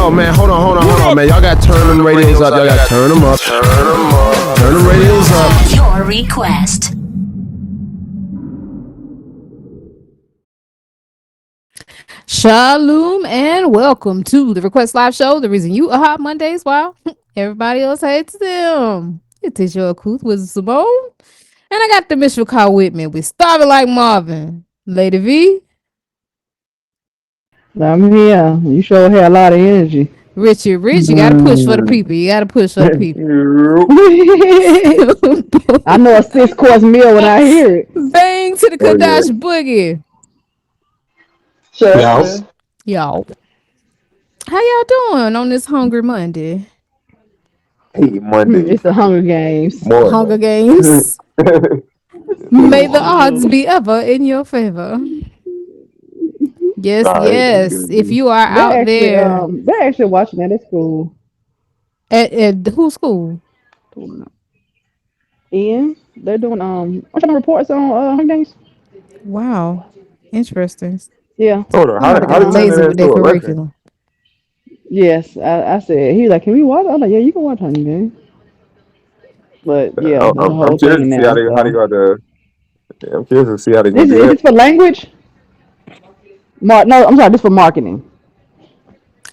Oh man, hold on, man. Y'all got to turn them radios up. Y'all got to turn them up. Turn them radios up. Your request. Shalom and welcome to the Request Live Show. The reason you are hot Mondays while everybody else hates them. It is your Kuth with Simone. And I got the Mitchell Car with me. We started like Marvin. Lady V. I'm here. You sure had a lot of energy. Richie Rich, you gotta push for the people. You gotta push for the people. I know a 6-course meal when I hear it. Bang to the Q'dash Boogie. Sure. Y'all. How y'all doing on this Hungry Monday? Hey, Monday. It's the Hunger Games. Morning. Hunger Games. May the odds be ever in your favor. Yes, yes. If you are out there. They're actually watching that at school. At whose school? Ian, they're doing watching reports on Hunger Games. Wow. Interesting. Yeah. Hold on. How did lazy with their curriculum? Yes, I said, he was like, can we watch? I was like, yeah, you can watch Hunger Games. But yeah, I'm curious to see how they got the. I'm curious to see how they Is this for language? No, I'm sorry, this for marketing.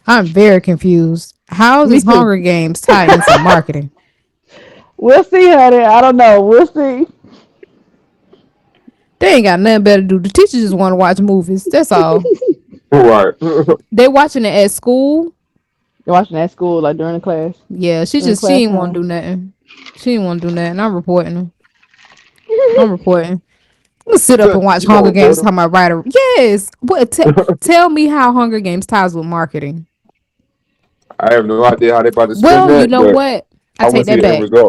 I'm very confused. How is this Hunger Games tied into marketing? We'll see, honey. I don't know. We'll see. They ain't got nothing better to do. The teachers just want to watch movies. That's all. Right. They watching it at school. They're watching it at school, like during the class. Yeah, she ain't want to do nothing. She didn't want to do nothing. I'm reporting them. I'm reporting. Let's sit up and watch Hunger Games. Talking about writer. Yes. What? Tell me how Hunger Games ties with marketing. I have no idea how they about to spin that. Well, you know what? I take that back.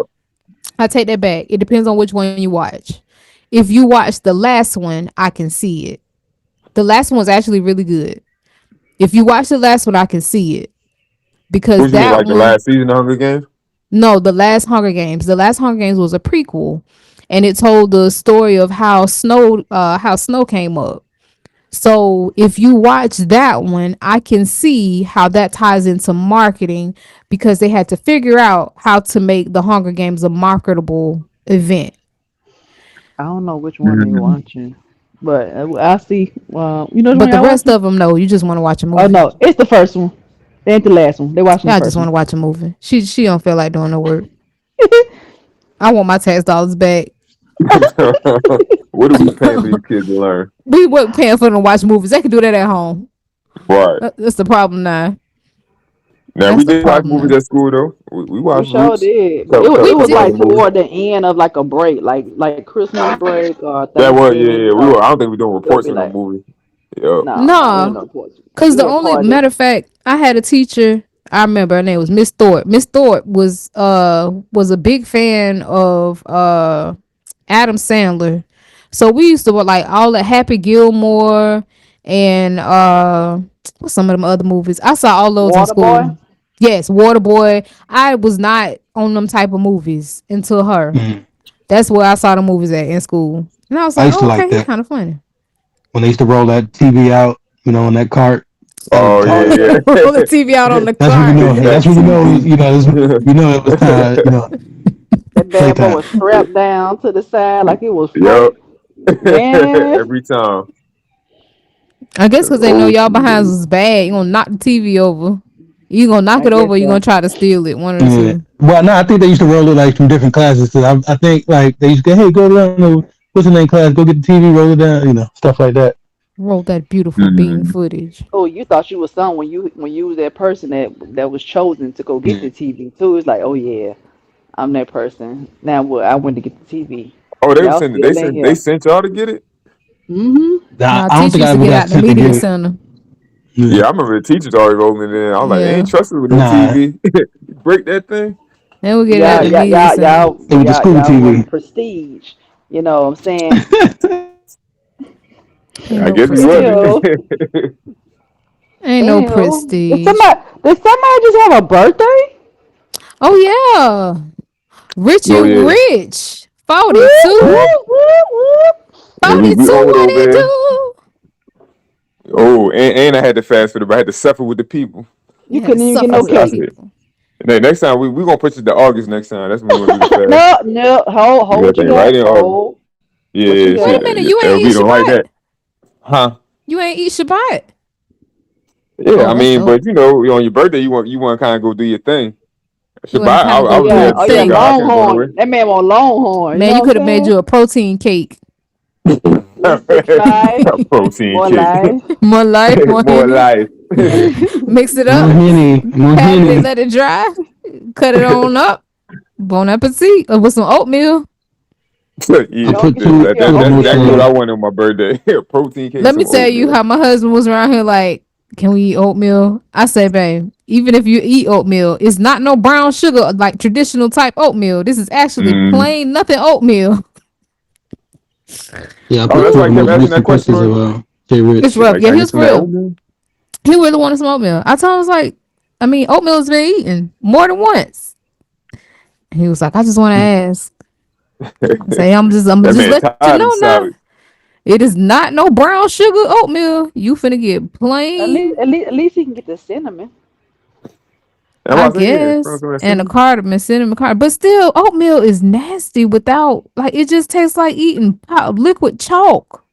I take that back. It depends on which one you watch. If you watch the last one, I can see it. The last one was actually really good. If you watch the last one, I can see it. Because that like the last season of Hunger Games? No, the last Hunger Games. The last Hunger Games was a prequel, and it told the story of how snow came up. So if you watch that one, I can see how that ties into marketing because they had to figure out how to make the Hunger Games a marketable event. I don't know which one they're watching, but I see. But the rest of them, no, you just want to watch a movie. Oh no, it's the first one. They ain't the last one. They watching. I just want to watch a movie. She don't feel like doing no work. I want my tax dollars back. What are we paying for you kids to learn? We weren't paying for them to watch movies. They can do that at home. Right. That's the problem now. Now we did watch movies at school though. We watched. We sure did. It was like toward the end of like a break, like Christmas break or that was yeah. We were. I don't think we're doing reports on the movie. Yeah. No. Because the only matter of fact, I had a teacher. I remember her name was Miss Thorpe. Miss Thorpe was a big fan of Adam Sandler. So we used to like all the Happy Gilmore and what's some of them other movies. I saw all those in school. Boy? Yes, Waterboy. I was not on them type of movies until her. Mm-hmm. That's where I saw the movies at in school. And I was like, okay, it's kind of funny. When they used to roll that TV out, on that cart. Oh yeah. Roll the TV out on the cart. That's when you know it was time. That bad boy was strapped down to the side like it was. Yep. Every time. I guess because they know y'all behinds was bad. You gonna knock the TV over. You gonna knock it over. Or you gonna try to steal it. One of the two. Well, no, I think they used to roll it like from different classes. So I think like they used to go, hey, go down to what's the name class? Go get the TV, roll it down. Stuff like that. Roll that beautiful bean footage. Oh, you thought you was son when you was that person that was chosen to go get the TV too. It's like, oh yeah, I'm that person. Now what? I went to get the TV. Oh, they sent y'all to get it. Mm-hmm. I don't think I would have the media center. Yeah, I remember the teachers already rolling in. I was like, they ain't trusted with no TV. Break that thing. Then we get out the media center. Y'all prestige. You know what I'm saying? I guess we wasn't. Ain't no prestige. Did somebody just have a birthday? Oh yeah, Richard Rich 42. 42 what it do? Oh, and I had to fast for them. I had to suffer with the people. You had to couldn't even get suffer no with Stop cake. it. people. And then next time we gonna put you to August next time. That's when we gonna do the fast. No, hold We got what you that right got. in August. Hold what you Yeah, Wait shit. a got. minute, you ain't We eat don't like Shabbat. that, huh? You ain't eat Shabbat. Yeah, Oh, I that's mean, dope. but on your birthday, you want to kind of go do your thing. You Shabbat, want to kind of I go was do there your at the Oh yeah, thing. synagogue. I can't go nowhere. Longhorn. That man want Longhorn. You Man, know you what I'm could have made saying? you a protein cake. Listen, try A protein more cake, life. More life, more more honey. life. Mix it More up. henny, more Pat it, henny. let it dry. Cut it on up. Bon appetit. With some oatmeal. I Yeah, Don't put get you two your two that's almost oatmeal exactly what I milk. wanted on my birthday. A protein cake, Let me some tell you oatmeal. how my husband was around here like, can we eat oatmeal? I say, babe, even if you eat oatmeal, it's not no brown sugar like traditional type oatmeal. This is actually Mm. plain nothing oatmeal. Yeah, I Oh, put that's two why of I the kept most asking that recent question. pictures of Jay It's Rich. rough. Like, Yeah, can I he get was for some of that real. oatmeal? He really wanted some oatmeal. I told him, I was like, I mean, oatmeal's been eaten more than once. He was like, I just want to ask. I say, I'm That just man let you tired of know the now. salad. It is not no brown sugar oatmeal. You finna get plain, At least he can get the cinnamon. That's why I I say, yeah, throw guess, some of that and a cinnamon. cardamom, cinnamon cardamom. But still, oatmeal is nasty without like it just tastes like eating liquid chalk.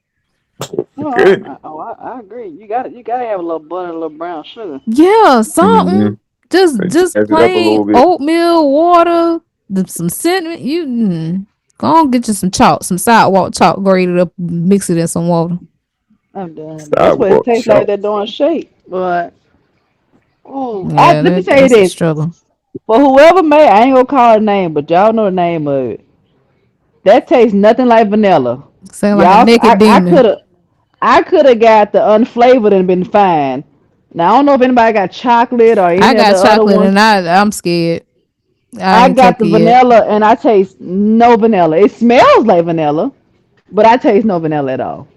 No, Good. I agree. You gotta have a little butter, a little brown sugar. Yeah, Mm-hmm. something. Just Jazz it up a plain little bit. oatmeal, water, some cinnamon. Go on get you some chalk, some sidewalk chalk, grate it up, mix it in some water. I'm done. That's what it Sidewalk tastes like. chalk. They're doing shake. But oh, Yeah, let me tell you that's a this. struggle. For whoever made, I ain't gonna call it name, but y'all know the name of it. That tastes nothing like vanilla. Sound like a Y'all, naked demon. I could have got the unflavored and been fine. Now I don't know if anybody got chocolate or I any of got the other chocolate ones. and I'm scared. I I ain't got took the it yet. vanilla and I taste no vanilla. It smells like vanilla, but I taste no vanilla at all.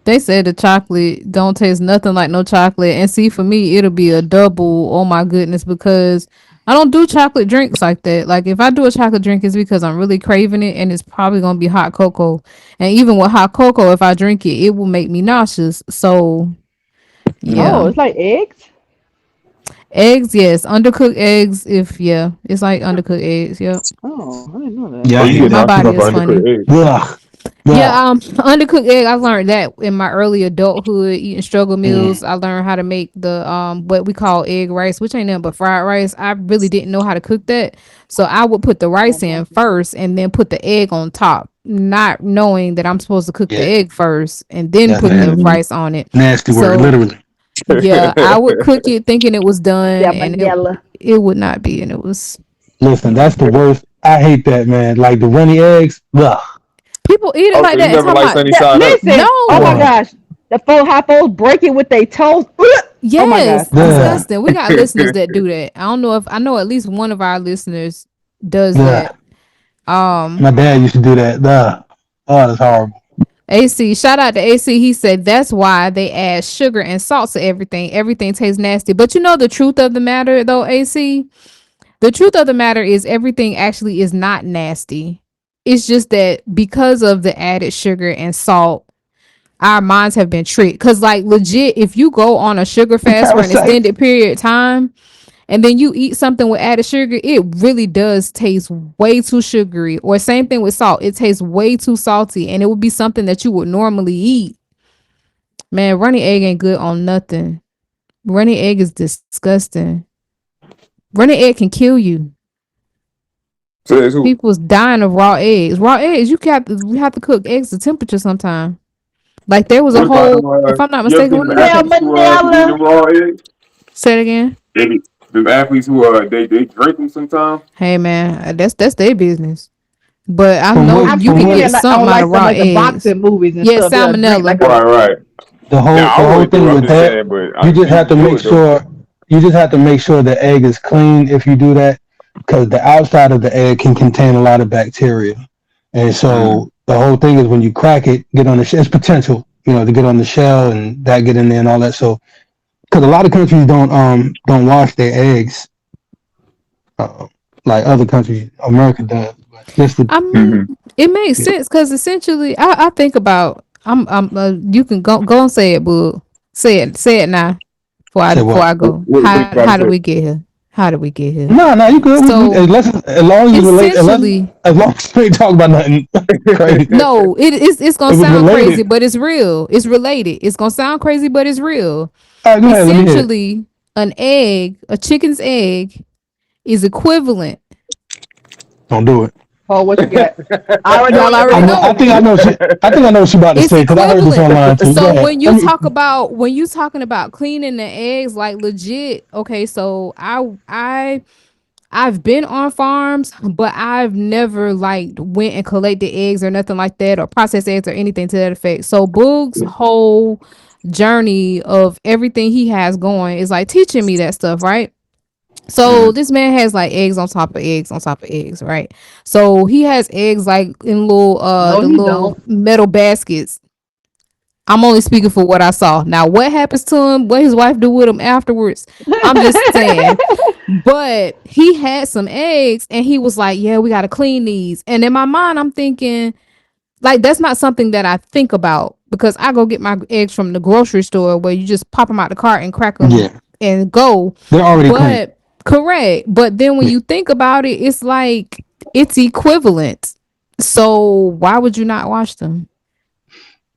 They said the chocolate don't taste nothing like no chocolate. And see, for me, it'll be a double. Oh my goodness, because I don't do chocolate drinks like that. Like if I do a chocolate drink, it's because I'm really craving it, and it's probably gonna be hot cocoa. And even with hot cocoa, if I drink it, it will make me nauseous. So Oh, yeah, it's like eggs. eggs, yes, undercooked eggs. If yeah, it's like undercooked eggs. Yep. Oh, I didn't know that. Yeah, Oh, I you hate get My that nauseous body too. off is an funny. undercooked egg. Ugh, ugh. Yeah, undercooked egg. I learned that in my early adulthood, eating struggle Mm. meals. I learned how to make the what we call egg rice, which ain't nothing but fried rice. I really didn't know how to cook that, so I would put the rice in first and then put the egg on top, not knowing that I'm supposed to cook the Yeah, egg first and then that's put the nasty. Mm-hmm. rice on it. Nasty word, So literally. yeah, I would cook it thinking it was done, and Salmonella. it would not be, and it was. Listen, that's the worst. I hate that, man. Like the runny eggs. Ugh. People eat it Oh, like so you that and never talking like about sunny That, side up? listen, oh my no. Ugh. gosh, how folks break it with their toes. Ugh! Oh my gosh, Yes, Ugh. disgusting. We got listeners that do that. I don't know if I know at least one of our listeners does that. Ugh. Um, My dad used to do that. Ugh. Oh, that's horrible. AC, shout out to AC. He said that's why they add sugar and salt to everything. Everything tastes nasty. But you know the truth of the matter though, AC? The truth of the matter is everything actually is not nasty. It's just that because of the added sugar and salt, our minds have been tricked. Cause like legit, if you go on a sugar fast for an Parasites. extended period of time, and then you eat something with added sugar, it really does taste way too sugary. Or same thing with salt, it tastes way too salty, and it would be something that you would normally eat. Man, runny egg ain't good on nothing. Runny egg is disgusting. Runny egg can kill you. Says who? People's dying of raw eggs. Raw eggs, we have to cook eggs to temperature sometime. Like there was a What about whole, them? if I'm not You ever mistaken, seen what them did it say? athletes who be eating salmonella. them raw eggs? Say it again. Them athletes who they drink them sometimes. Hey man, that's their business. But I From know what? I've you From can seen what? get it something on out of like raw the eggs. boxing movies and Yeah, stuff. They'll drink like salmonella. a Right, right. Now I The whole wouldn't do thing it. I'm with just that, saying, but you just you have to can do make it though. sure the egg is clean if you do that, because the outside of the egg can contain a lot of bacteria, and Mm. so the whole thing is when you crack it, get on the it's potential, to get on the shell and that get in there and all that. So because a lot of countries don't wash their eggs, uh, like other countries, America does. But just to, I mean, Mm-hmm. it makes yeah. sense because essentially, I think about. You can go and say it, boo. Say it now. Say before what? I go. What you about How to did say? we get here? How did we get here? No, you good. So As long as you relate, essentially, as long as we ain't talking about nothing crazy. no, it's gonna It was sound crazy, related. but it's real. It's related. It's gonna sound crazy, but it's real. All right, go ahead. Let me hear it. Essentially, an egg, a chicken's egg, is equivalent. Don't do it. Oh, what you got? I already know Y'all what you're already about to I know. think I say. know. I think I know what she about to It's say because I heard this equivalent. online too. Go So ahead. when you talking about cleaning the eggs, like legit, okay, so I've been on farms, but I've never like went and collected eggs or nothing like that or processed eggs or anything to that effect. So Boog's whole journey of everything he has going is like teaching me that stuff, right? So this man has like eggs on top of eggs on top of eggs, right? So he has eggs like in little No, the he little don't. metal baskets. I'm only speaking for what I saw. Now, what happens to him, what his wife do with him afterwards, I'm just saying. But he had some eggs and he was like, yeah, we got to clean these. And in my mind, I'm thinking, like, that's not something that I think about because I go get my eggs from the grocery store where you just pop them out the cart and crack them Yeah, and go. they're already clean. But correct. But then when Yeah. you think about it, it's like it's equivalent. So why would you not wash them?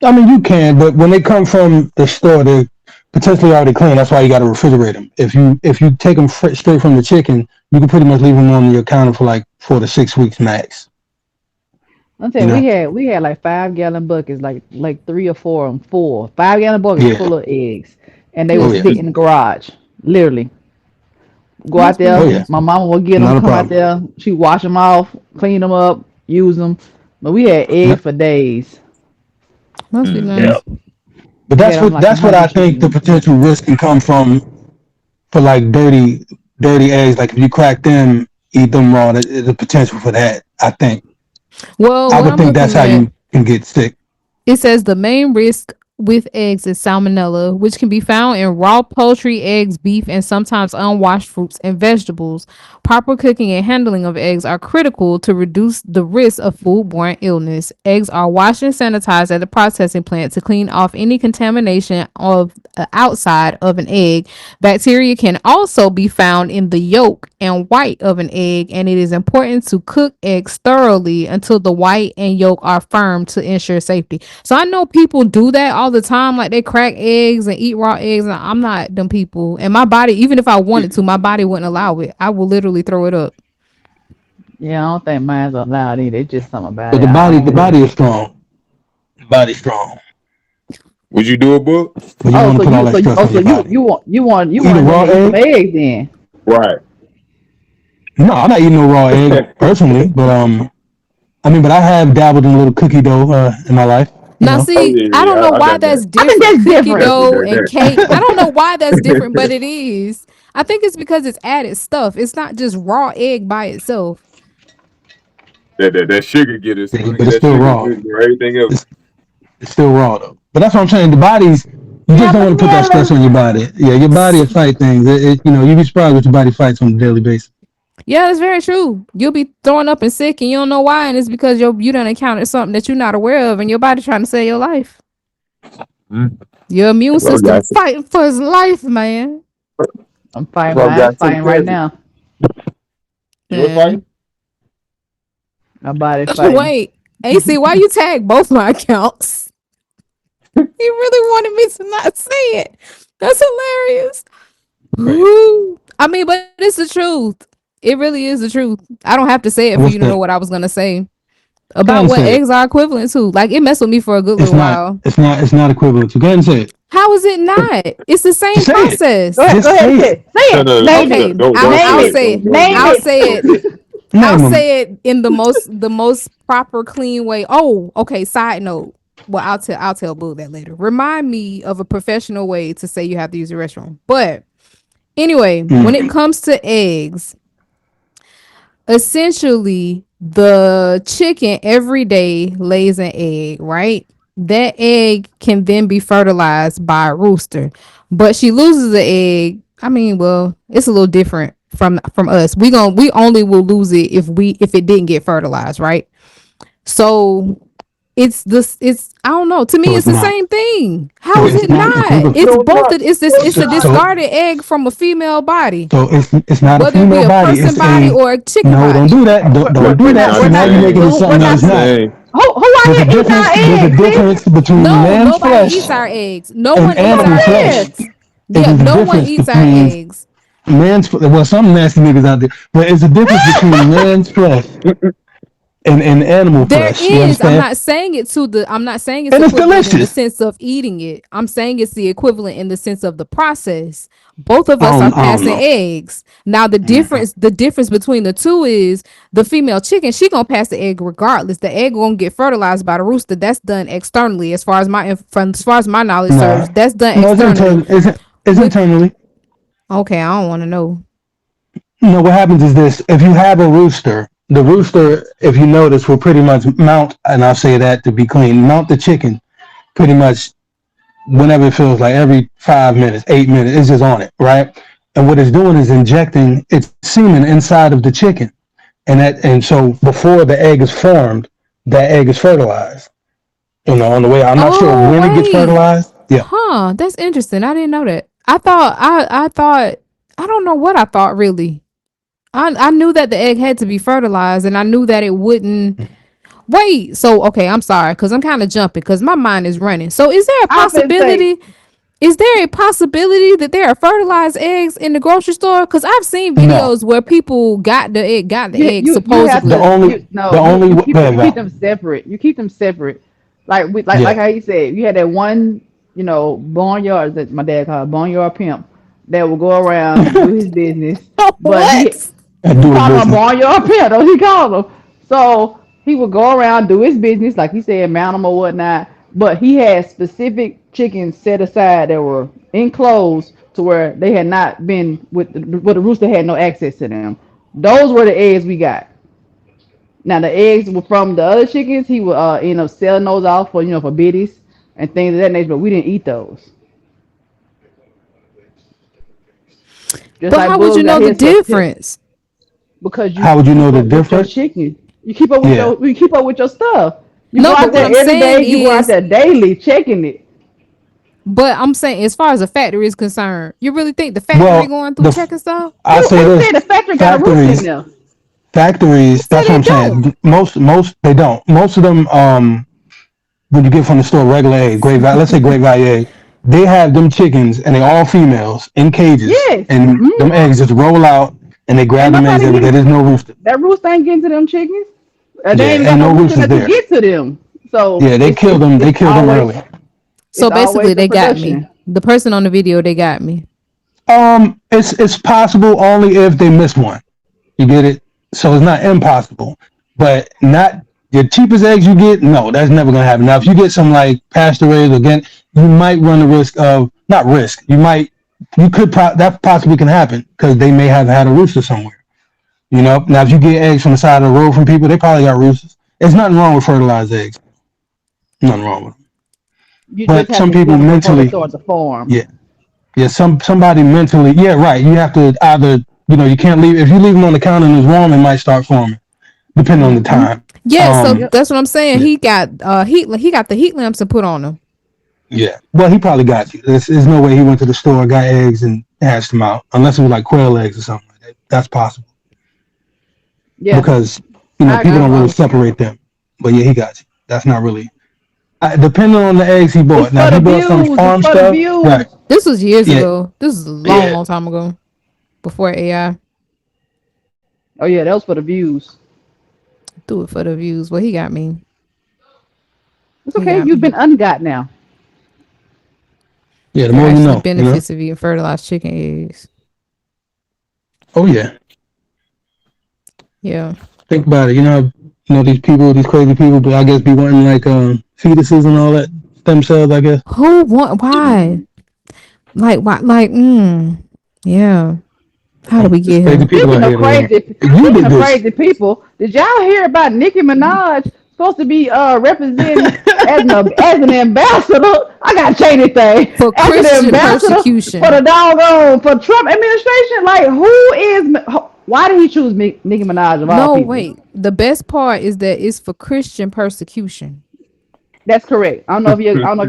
I mean, you can, but when they come from the store, they're potentially already clean. That's why you got to refrigerate them. If you take them straight from the chicken, you can pretty much leave them on your counter for like 4 to 6 weeks max. I'm You saying know? we had like 5 gallon buckets, like three or four of them full. 5 gallon buckets Yeah. full of eggs, and they Yeah. would Oh yeah. sit in the garage, literally. Go Must out be Oh there. yeah. nice. My mama would get them. Not a Come out problem. there. She wash them off, clean them up, use them. But we had eggs Yep. for days. Must be Yeah. nice. But We had them like a that's what I hundred think the chickens. potential risk can come from for like dirty eggs. Like if you crack them, eat them raw, there's a potential for that. I think. Well, I what would I'm think that's looking how at, you can get sick. it says the main risk with eggs is salmonella, which can be found in raw poultry, eggs, beef, and sometimes unwashed fruits and vegetables. Proper cooking and handling of eggs are critical to reduce the risk of foodborne illness. Eggs are washed and sanitized at the processing plant to clean off any contamination of the outside of an egg. Bacteria can also be found in the yolk and white of an egg, and it is important to cook eggs thoroughly until the white and yolk are firm to ensure safety. So I know people do that all the time, like they crack eggs and eat raw eggs. And I'm not them people. And my body, even if I wanted to, my body wouldn't allow it. I will literally throw it up. Yeah, I don't think mine's allowed either. It's just something about But it. I the don't body really. is strong. The body's strong. Would you do a book? But you don't Oh, want so to put all you that so you stress oh on so your you body. you want you want you Eat a wanted them raw to eat some egg? eggs then. Right. No, I'm not eating no raw egg personally, but I mean, but I have dabbled in a little cookie dough in my life. You Now, know, Oh see, yeah, I yeah, don't yeah. know I why done that's that. I think different. that's Cookie different. Definitely dough done and cake. I don't know why that's different, but it is. I think it's because it's added stuff. It's not just raw egg by itself. that sugar get us. yeah, Gonna but get it's that still sugar raw. with everything else. It's, it's still raw though. But that's what I'm saying. The body's you just Yeah, don't but want to put that stress Nella. on your body. Yeah, your body will fight things. You'd be surprised what your body fights on a daily basis. Yeah, that's very true. You'll be throwing up and sick, and you don't know why, and it's because you done encountered something that you're not aware of, and your body trying to save your life. Mm. Your immune Well, system guys, fighting for his life, man. I'm fighting well, mine. It's guys, take fighting care right of it. now. You was Man. fighting? My body fighting. Wait, AC, why you tag both my accounts? He really wanted me to not say it. That's hilarious. Right. Woo. I mean, but it's the truth. It really is the truth. I don't have to say it for What's you to know that? what I was gonna say Go ahead about and what say it. eggs are equivalent to. Like it messed with me for a good It's little not. while. It's not. It's not equivalent to. Go ahead and say it. How is it not? It's the same Just say it. process. Go Just ahead and say say it. it. Say No, it. no, no, Name no, Okay, it. don't I'll say Name I'll it. say it. it. Name I'll Don't. say it. it. I'll Name them. say it in the most proper, clean way. Oh, okay. Side note. Well, I'll tell Boo that later. Remind me of a professional way to say you have to use the restroom. But anyway, when it Mm. comes to eggs, essentially the chicken every day lays an egg, right? That egg can then be fertilized by a rooster, but she loses the egg. I mean, well, it's a little different from us. We only will lose it if it didn't get fertilized, right? So It's this. It's I don't know. To me, So it's it's the not. same thing. How So is it's it not not? equivalent. It's No, it's both. not. It's No, it's it's a not. So discarded egg from a female body, it's not a whether it be female a body. person It's body a or a chicken no. Don't body. do that. Don't do We're that. not Not See, we're the now not you're gonna same. making it do we're something that Not not it's the not. same. who out There's a here eating difference. our There's a eggs, sis? difference between No, man's nobody flesh eats our eggs. No and one That's eats what I'm animal our flesh. saying. eggs. There's Yeah, a no one difference eats our between eggs. well, some nasty niggas out there, but it's a difference between man's flesh and animal There flesh. You is. I'm understand? not saying it to the. I'm not saying it's And it's equivalent in the delicious. sense of eating it. I'm saying it's the equivalent in the sense of the process. Both of us are I don't passing know. eggs. Now the difference between the two is the female chicken, she gonna pass the egg regardless. The egg gonna get fertilized by the rooster. That's done externally, as far as my knowledge Nah, serves. That's done no, it's externally. internal. It's With internally. okay, I don't want to know. No, what happens is this: if you have a rooster, the rooster, if you notice, will pretty much mount, and I'll say that to be clean, mount the chicken pretty much whenever it feels like every 5 minutes, 8 minutes, it's just on it, right? And what it's doing is injecting its semen inside of the chicken, and so before the egg is formed, that egg is fertilized. On the way. I'm not sure Oh when it gets wait, fertilized. Yeah, huh? That's interesting. I didn't know that. I thought I don't know what I thought really. I knew that the egg had to be fertilized, and I knew that it wouldn't. Wait, so okay, I'm sorry, because I'm kind of jumping, because my mind is running. So, is there a I've been saying possibility? Is there a possibility that there are fertilized eggs in the grocery store? Because I've seen no. videos where people got the egg you have The supposedly. to only, you no the only, you go keep ahead, you keep Val. them separate. You keep them separate. Like we like Yeah, how you said, you had that one, barnyard that my dad called barnyard pimp that will go around do his business, but What? I we do his call him a business. barnyard pimp, don't he call him? So he would go around do his business, like he said, mount them or whatnot. But he had specific chickens set aside that were enclosed to where they had not been where the rooster had no access to them. Those were the eggs we got. Now the eggs were from the other chickens. He would end up selling those off for biddies and things of that nature. But we didn't eat those. Just But like how would you Bugs got know the his difference? because How would you know keep the up with your difference? chicken. You keep up with Yeah, your stuff. You go No, out but what there I'm every day. saying You go out is, there daily checking it. but I'm saying, as far as the factory is concerned, you really think the factory well, going through checking stuff? I say Who this: said the factory got a rooster in factories, there? Who factories. said That's what they I'm don't? saying. Most they don't. Most of them, when you get from the store, regular eggs, let's say great value egg, they have them chickens, and they all females in cages, Yes. and them eggs just roll out, and they Ain't grab them eggs nobody every day. getting There's no rooster. that rooster ain't getting to them chickens. They ain't Yeah, even got ain't no no rooster roosters there to there. get to them. So Yeah, they it's killed it's them. They it's killed them always early. So basically, the they got me. production. The person on the video, they got me. It's possible only if they miss one. You get it? So it's not impossible, but not the cheapest eggs you get. No, that's never gonna happen. Now, if you get some like pasture raised again, you might run the risk of not risk. That possibly can happen because they may have had a rooster somewhere. Now if you get eggs from the side of the road from people, they probably got roosters. There's nothing wrong with fertilized eggs. Nothing wrong with them. You just But have some to get people them before they mentally, start to form. yeah, yeah, somebody mentally, yeah, right. You have to either, you can't leave if you leave them on the counter and it's warm, it might start forming, depending on the Mm-hmm. time. Yeah, so Yep. that's what I'm saying. Yeah, He got heat. He got the heat lamps to put on them. yeah. Well, he probably got you. There's no way he went to the store, got eggs, and hatched them out, unless it was like quail eggs or something like that. That's possible Yeah, because I people agree. don't really separate them. But yeah, he got you. That's not really depending on the eggs he It's bought. Now, for if he the bought some views. It's farm for the stuff, right? views. This was years Yeah, ago. This is a long, yeah, long time ago, before AI. Oh yeah, that was for the views. Do it for the views. Well, he got me. It's He okay. got You've me. been ungot now. yeah. The There are more you actually know, benefits of eating fertilized chicken eggs. Oh yeah. Yeah. Think about it. These people, these crazy people, but I guess be wanting like fetuses and all that stem cells. I guess. Who want? Why? Like why? Like yeah. How do we There's get crazy here? people out here. If you Speaking did of this, crazy people, did y'all hear about Nicki Minaj supposed to be representing as an ambassador? I gotta change this thing. For As an Christian ambassador for the persecution. doggone for Trump administration. Like who is? Why did he choose Nicki Minaj of all No, people? wait. The best part is that it's for Christian persecution. That's correct. I don't know if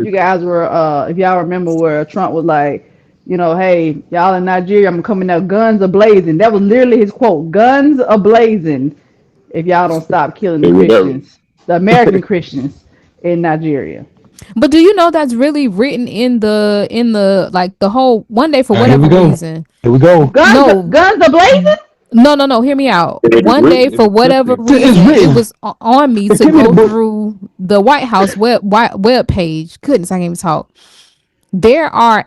you guys were if y'all remember where Trump was like, hey, y'all in Nigeria, I'm coming out guns a blazing. That was literally his quote, guns a blazing if y'all don't stop killing the They would never. Christians, the American Christians in Nigeria. But do you know that's really written in the like the whole one day for All right, here we whatever go. reason? Here we go. No, Guns a blazing? no. Hear me out. It is One day, written in for the whatever scriptures. It's reason, it written. was on me But to give me the go book. through the White House web page. Goodness, I can't even talk. There are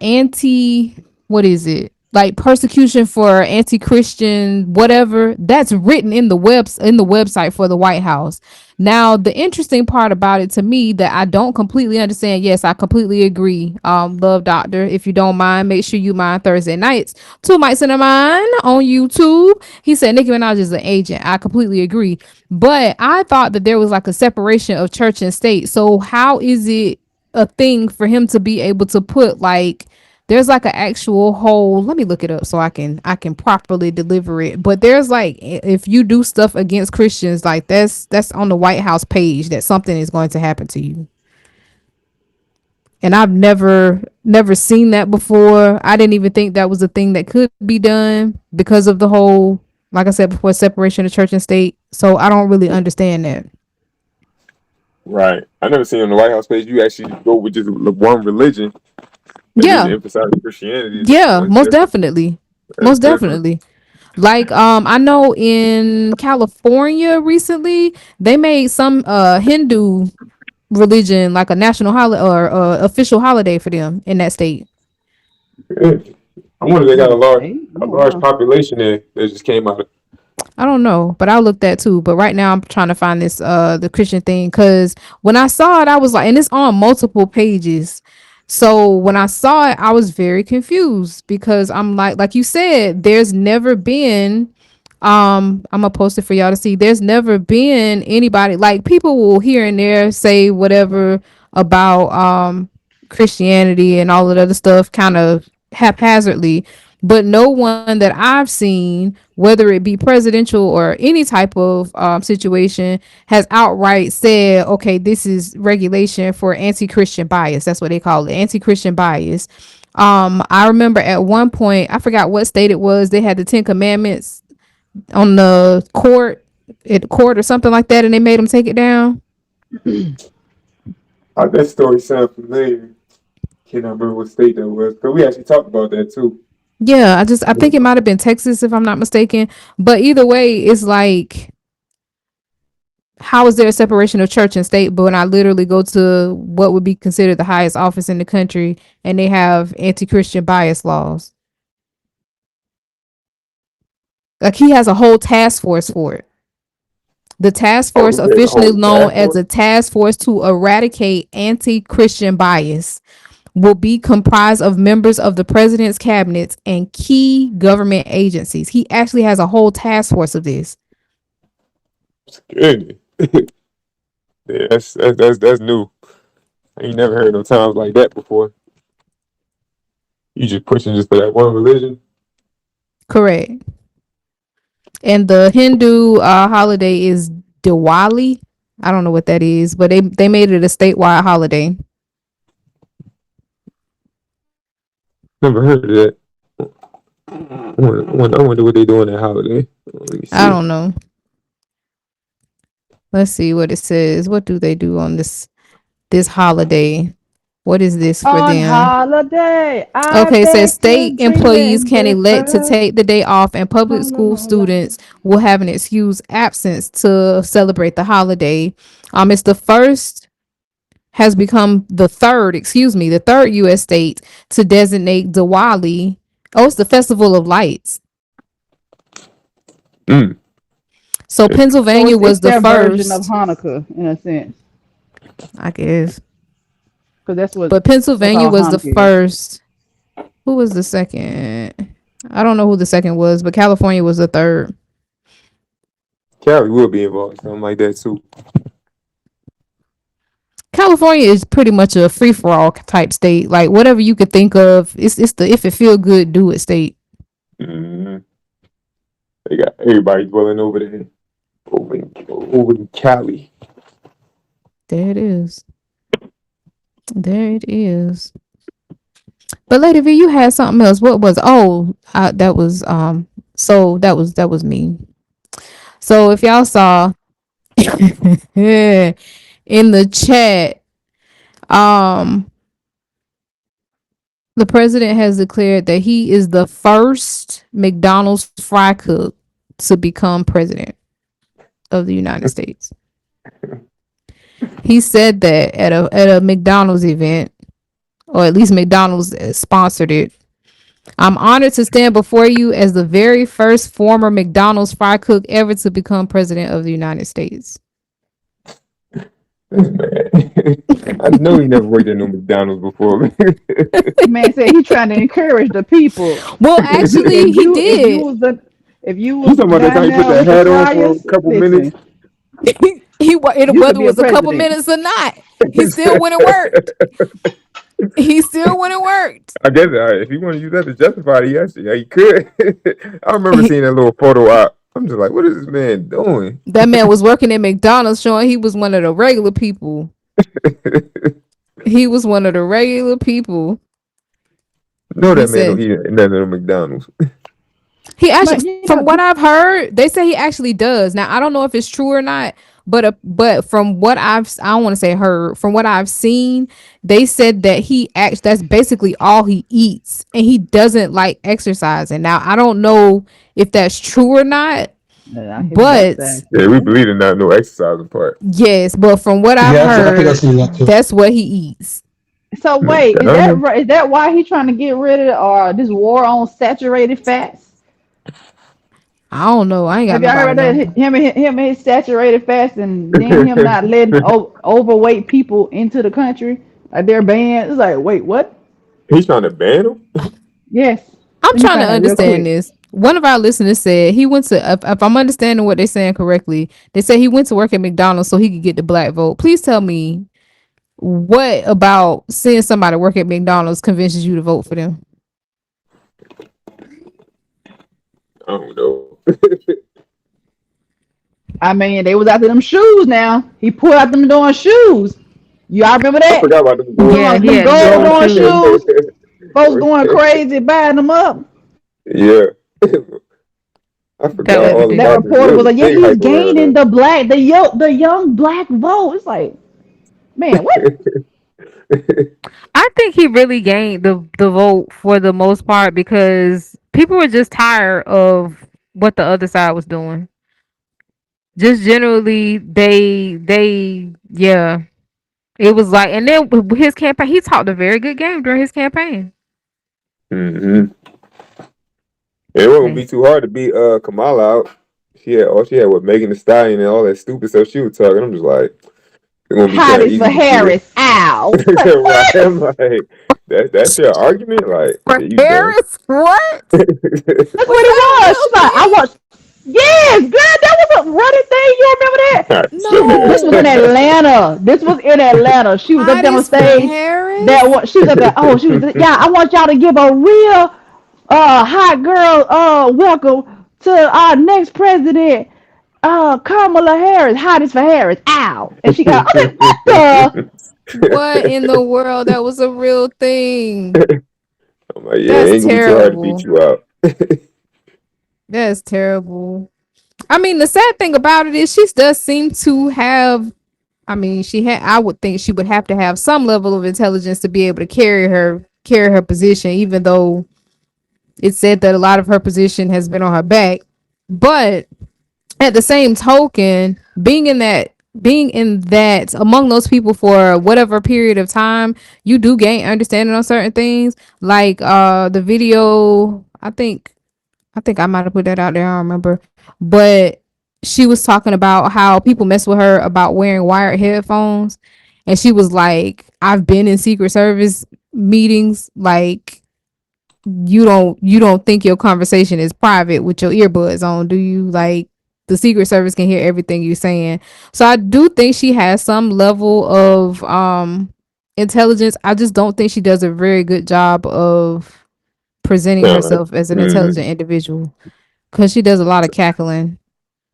what is it, like persecution for anti-Christian whatever that's written in the website for the White House. Now the interesting part about it to me that I don't completely understand, yes, I completely agree, love doctor, if you don't mind, make sure you mind Thursday nights, two mics in a mind on YouTube. He said Nicki Minaj is an agent. I completely agree, but I thought that there was like a separation of church and state. So how is it a thing for him to be able to put like there's like an actual whole, let me look it up so I can properly deliver it, but there's like if you do stuff against Christians, like that's on the White House page that something is going to happen to you. And I've never seen that before. I didn't even think that was a thing that could be done because of the whole, like I said before, separation of church and state. So I don't really understand that. Right. I never seen on the White House page you actually go with just one religion and then Yeah, emphasize Christianity. yeah, That's most different. definitely. That's Most different. definitely. Like I know in California recently they made some Hindu religion like a national holiday or official holiday for them in that state. Yeah. I wonder they got In the state? a Oh large wow. population there that just came out of. I don't know, but I'll look that too. But right now I'm trying to find this the Christian thing, cuz when I saw it I was like, and it's on multiple pages. So when I saw it I was very confused because I'm like you said, there's never been I'm gonna post it for y'all to see. There's never been anybody, like people will here and there say whatever about Christianity and all of the other stuff kind of haphazardly, but no one that I've seen, whether it be presidential or any type of situation, has outright said, okay, this is regulation for anti-Christian bias. That's what they call it, anti-Christian bias. I remember at one point, I forgot what state it was, they had the 10 Commandments on the court or something like that, and they made them take it down. That story sounds familiar. Cannot remember what state that was, but we actually talked about that too. Yeah, I think it might have been Texas if I'm not mistaken. But either way, it's like, how is there a separation of church and state? But when I literally go to what would be considered the highest office in the country, and they have anti-Christian bias laws, like he has a whole task force for it. The task Oh, force, he made a officially whole known task as force. a task force to eradicate anti-Christian bias, will be comprised of members of the president's cabinets and key government agencies. He actually has a whole task force of this. Good. Yeah, that's new. I ain't never heard no times like that before. You just pushing just for that one religion. Correct. And the Hindu holiday is Diwali. I don't know what that is, but they made it a statewide holiday. Never heard of that. I wonder what they do on that holiday. Let me I see. don't know. Let's see what it says. What do they do on this holiday? What is this for On them? holiday, I Okay, it says baked a state dream employees in can the elect to earth. take the day off, and public school students will have an excused absence to celebrate the holiday. It's the first, has become the third, the third U.S. state to designate Diwali. Oh, it's the Festival of Lights. Mm. So So Pennsylvania it's was the their version of first, Hanukkah in a sense, I guess, because that's what but Pennsylvania so-called was the Hanukkah is. first. Who was the second? I don't know who the second was, but California was the third. Cali will be involved in something like that too. California is pretty much a free for all type state. Like whatever you could think of, it's the if it feel good, do it state. Mm. They got everybody dwelling over there, over in Cali. There it is. There it is. But Lady V, you had something else. What was? Oh, that was So that was me. So if y'all saw in the chat, um, the president has declared that he is the first McDonald's fry cook to become president of the United States. He said that at a McDonald's event, or at least McDonald's sponsored it. I'm honored to stand before you as the very first former McDonald's fry cook ever to become president of the United States. This man. I know he never worked at no McDonald's before. Man said he's trying to encourage the people. Well, actually, he did. If you You was talking about that time down he put there the with the hat on for a flyers, couple listen, minutes? Whether you could it be a was a couple president. minutes or not, he still went and worked. He still went and worked. I guess if he want to use that to justify it, yes, yeah, he could. I remember seeing that little photo out. I'm just like, what is this man doing? That man was working at McDonald's, showing he was one of the regular people. He was one of the regular people. No, He that man don't said eat nothing at McDonald's. he But actually, from what I've heard, they say he actually does. Now I don't know if it's true or not, but from what I don't want to say heard, from what I've seen, they said that that's basically all he eats, and he doesn't like exercising. Now I don't know if that's true or not, I hear what that's but saying. Yeah, we believe in not no exercising part. yes, but from what I've Yeah, I think I heard, seen that too. that's what he eats. So wait, is that McDonald's? right? Is that why he's trying to get rid of this war on saturated fats? I don't know. I ain't got Have y'all nobody heard about that? number. Him and his saturated fats, and then him not letting overweight people into the country. Like they're banned. It's like, wait, what? He's trying to ban him? Yes. I'm Let me trying to find that real understand quick. this. One of our listeners said he went to, if I'm understanding what they're saying correctly, they say he went to work at McDonald's so he could get the black vote. Please tell me, what about seeing somebody work at McDonald's convinces you to vote for them? I don't know. I mean, they was after them shoes now. He pulled out them doing shoes. Y'all remember I that? forgot about them gold Yeah, he Them had gold gold doing shoes. shoes. Folks going crazy buying them up. Yeah. I That forgot was all That about ridiculous. this. reporter There was was a like, yeah, big he's hype around gaining that. the young black vote. It's like, man, what? I think he really gained the vote for the most part because people were just tired of what the other side was doing. Just generally, yeah. It was like, and then with his campaign, he talked a very good game during his campaign. Mm-hmm. It won't be too hard to beat Kamala out. She had what Megan Thee Stallion and all that stupid stuff she was talking. I'm just like, it's gonna be kind of Hottie easy for to beat her. Harris. Ow. Like, Right? what? I'm like, that's your argument? Like, For yeah, you done. Harris, what? That's Was what it that a was. real She's like, I thing? want. Yes, girl, that was a running thing. You remember that? I This was in swear. No. Atlanta. This was in Atlanta. She was up there on Hotties for stage. Harris? She was up there. Oh, she was. Yeah, I want y'all to give a real hot girl welcome to our next president, Kamala Harris. Hottest for Harris. Ow. And she got. I was like, what the? What in the world? That was a real thing. I'm like, yeah, it That's ain't gonna be too hard to beat terrible. you out. That's terrible. I mean, the sad thing about it is she does seem to have. I mean, I would think she would have to have some level of intelligence to be able to carry her position, even though it's said that a lot of her position has been on her back. But at the same token, being in that among those people for whatever period of time, you do gain understanding on certain things. Like the video, I think I might have put that out there, I don't remember. But she was talking about how people mess with her about wearing wired headphones. And she was like, I've been in Secret Service meetings, like you don't think your conversation is private with your earbuds on, do you? Like the Secret Service can hear everything you're saying. So I do think she has some level of intelligence. I just don't think she does a very good job of presenting No. herself as an Mm-hmm. intelligent individual because she does a lot of cackling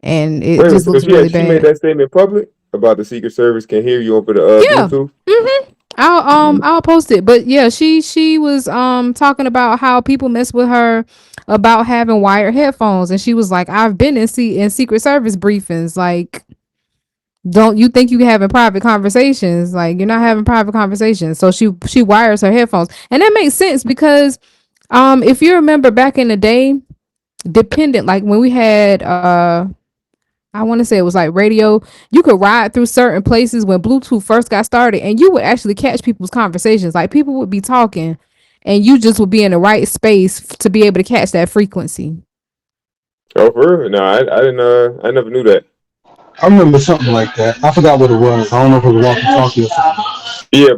and it Wait a minute, just so looks really she made bad. that statement public about the Secret Service can hear you over the Yeah. Bluetooth? Mm-hmm. I'll post it. But yeah, she was talking about how people mess with her about having wired headphones, and she was like, I've been in Secret Service briefings. Like, don't you think you having private conversations? Like, you're not having private conversations. So she wires her headphones, and that makes sense because if you remember back in the day, dependent like when we had I want to say it was like radio. You could ride through certain places when Bluetooth first got started, and you would actually catch people's conversations. Like people would be talking, and you just would be in the right space to be able to catch that frequency. Oh, for real? No, I didn't. I never knew that. I remember something like that. I forgot what it was. I don't know if it was walkie-talkie or something. Yeah,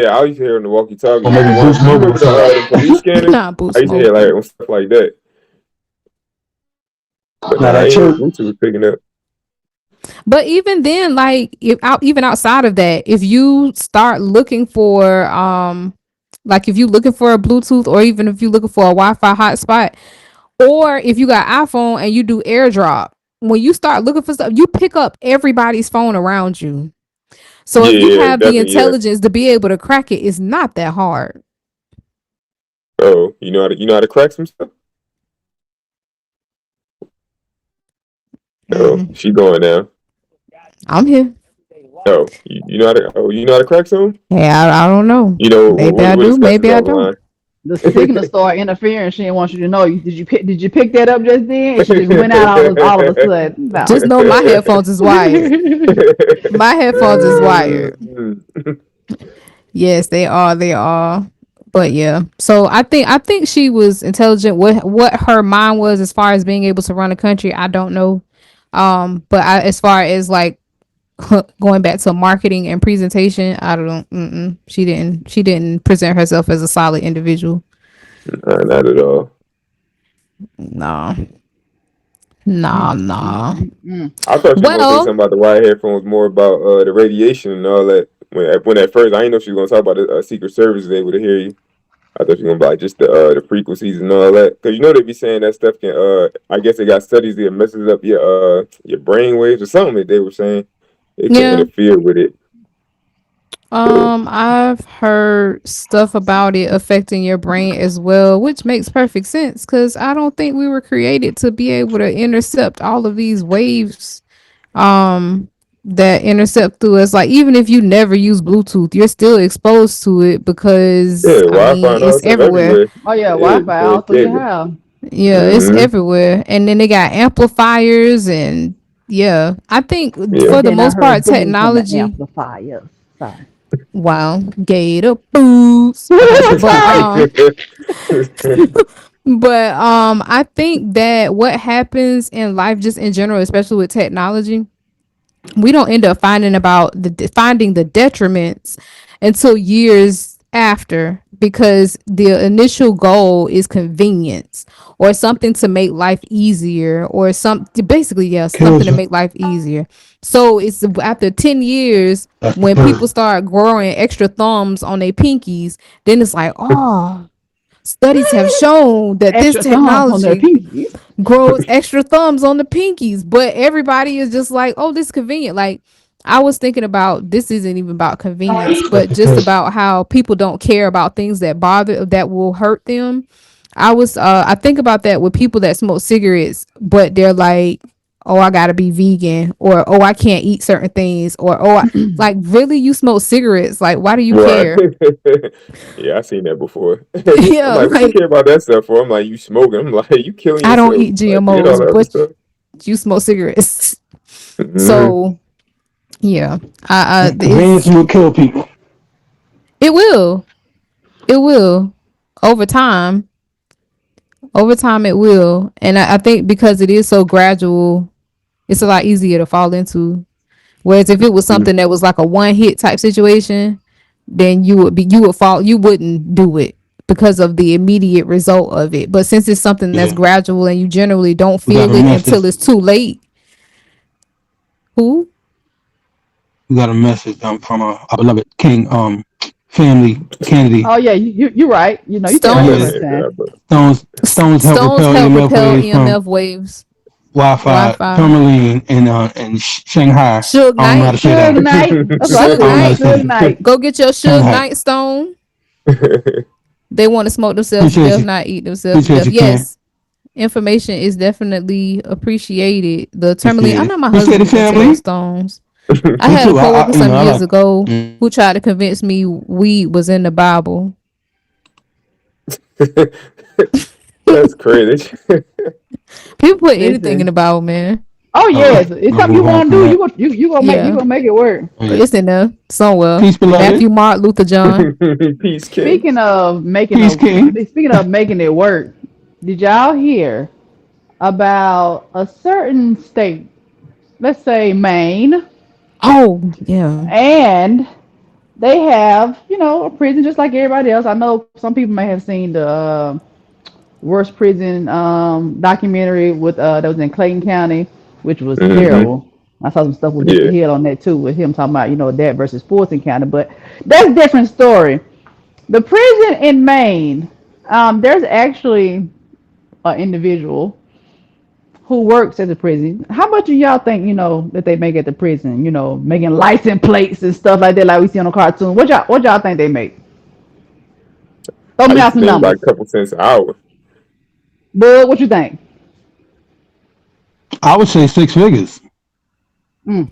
I used to hear on the walkie-talkie. Or maybe Boost You Mobile or remember the something. police scanners? Not I boost used to hear mobile. like stuff like that. But Now nah, I that ain't know church, Bluetooth was picking up. But even then, like even outside of that, if you start looking for like if you looking for a Bluetooth, or even if you looking for a Wi-Fi hotspot, or if you got iPhone and you do AirDrop, when you start looking for stuff, you pick up everybody's phone around you. So if you Yeah, have the definitely. Yeah. intelligence to be able to crack it, it's not that hard. Oh, you know how to crack some stuff? Oh, Mm-hmm. she going now. I'm here. Oh, you know how to crack some? Yeah, I don't know. You know Maybe I we'll do. discuss Maybe this I don't. offline. The signal started interfering. She didn't want you to know. Did you pick that up just then? And she just went out all of a sudden. No. Just know my headphones is wired. My headphones is wired. Yes, they are. They are. But yeah. So I think she was intelligent. What her mind was as far as being able to run a country, I don't know. But as far as like going back to marketing and presentation, I don't. She didn't. She didn't present herself as a solid individual. Not at all. No. No. No. I thought she was gonna say Well, something about the wired headphones, more about the radiation and all that. When at first I didn't know she was gonna talk about the Secret Service is able to hear you. I thought she was gonna be like just the frequencies and all that, because you know they be saying that stuff can I guess they got studies that messes up your brain waves or something that they were saying it can yeah. interfere with it. So I've heard stuff about it affecting your brain as well, which makes perfect sense because I don't think we were created to be able to intercept all of these waves that intercept through us. Like even if you never use Bluetooth, you're still exposed to it because yeah, I Wi-Fi mean and all that it's stuff everywhere. everywhere. Oh yeah, Yeah, Wi-Fi yeah, all it's through your cable. house. Yeah, it's Mm-hmm. everywhere. And then they got amplifiers and yeah. I think Yeah. for the Then I most heard part booms from the technology. amplifiers. Sorry. Wow, gator boots. Okay, but but I think that what happens in life just in general, especially with technology, we don't end up finding the detriments until years after, because the initial goal is convenience or something to make life easier, or something basically, yeah, something kills to you. make life easier. So it's after 10 years That's the when people third. start growing extra thumbs on their pinkies, then it's like, oh, studies have shown that this Extra thumbs on their technology pinkies. grows extra thumbs on the pinkies, but everybody is just like, oh, this is convenient. Like I was thinking about, this isn't even about convenience, That's but the just third. about how people don't care about things that will hurt them. I think about that with people that smoke cigarettes, but they're like, oh, I gotta be vegan, or oh, I can't eat certain things, or oh, like really, you smoke cigarettes? Like, why do you Right. care? Yeah, I seen that before. I'm Yeah, like, what you like care about that stuff for? I'm like, you smoking? I'm like, you killing I don't yourself. eat Like, forget all GMOs, that other but stuff. you smoke cigarettes. Mm-hmm. So yeah, Convenience it's will kill people. it will it will over time. Over time, it will, and I think because it is so gradual, it's a lot easier to fall into. Whereas if it was something that was like a one hit type situation, then you wouldn't do it because of the immediate result of it. But since it's something that's Yeah, gradual and you generally don't we got a feel it message. until it's too late. Who? We got a message from our beloved King family Kennedy. Oh yeah, you're right. You know, you said Oh that the yeah, Stones. first yeah, time. but Stones help Stones repel help EMF repel waves from EMF waves. Wi-Fi, Wi-Fi. tourmaline, and Shanghai. Suge I don't know how Knight. to say Suge that. Knight. That's what I Suge said. Knight. Suge Knight. Go get your Suge Shanghai. Knight stone. They want to smoke themselves to Appreciate death, you. not eat themselves to Appreciate death. you, Ken. Yes, information is definitely appreciated. The Yes, it tourmaline. I is. know my Appreciate husband it, is into those family. stones. I Me had a too. coworker You know, some I years like. ago who tried to convince me weed was in the Bible. That's crazy. People put anything in Listen. the Bible, man. Oh All yes, right, it's we'll something you move on want to from do. that. Yeah, You gonna make it work. Oh, yeah. it's in there somewhere. Peace, beloved. Matthew, Mark, Luther, John. Peace, King. Peace, King. Speaking of making it work, did y'all hear about a certain state? Let's say Maine, Oh yeah. and they have a prison just like everybody else. I know some people may have seen the worst prison documentary with that was in Clayton County, which was Mm-hmm. terrible. I saw some stuff with Mr. Yeah. Hill on that too, with him talking about that versus Fulton County, but that's a different story. The prison in Maine, there's actually an individual who works at the prison. How much do y'all think that they make at the prison? Making license plates and stuff like that, like we see on the cartoon. What y'all think they make? Throw I me used out to some think like numbers. a couple cents an hour. Bud, what you think? I would say 6 figures. Mm,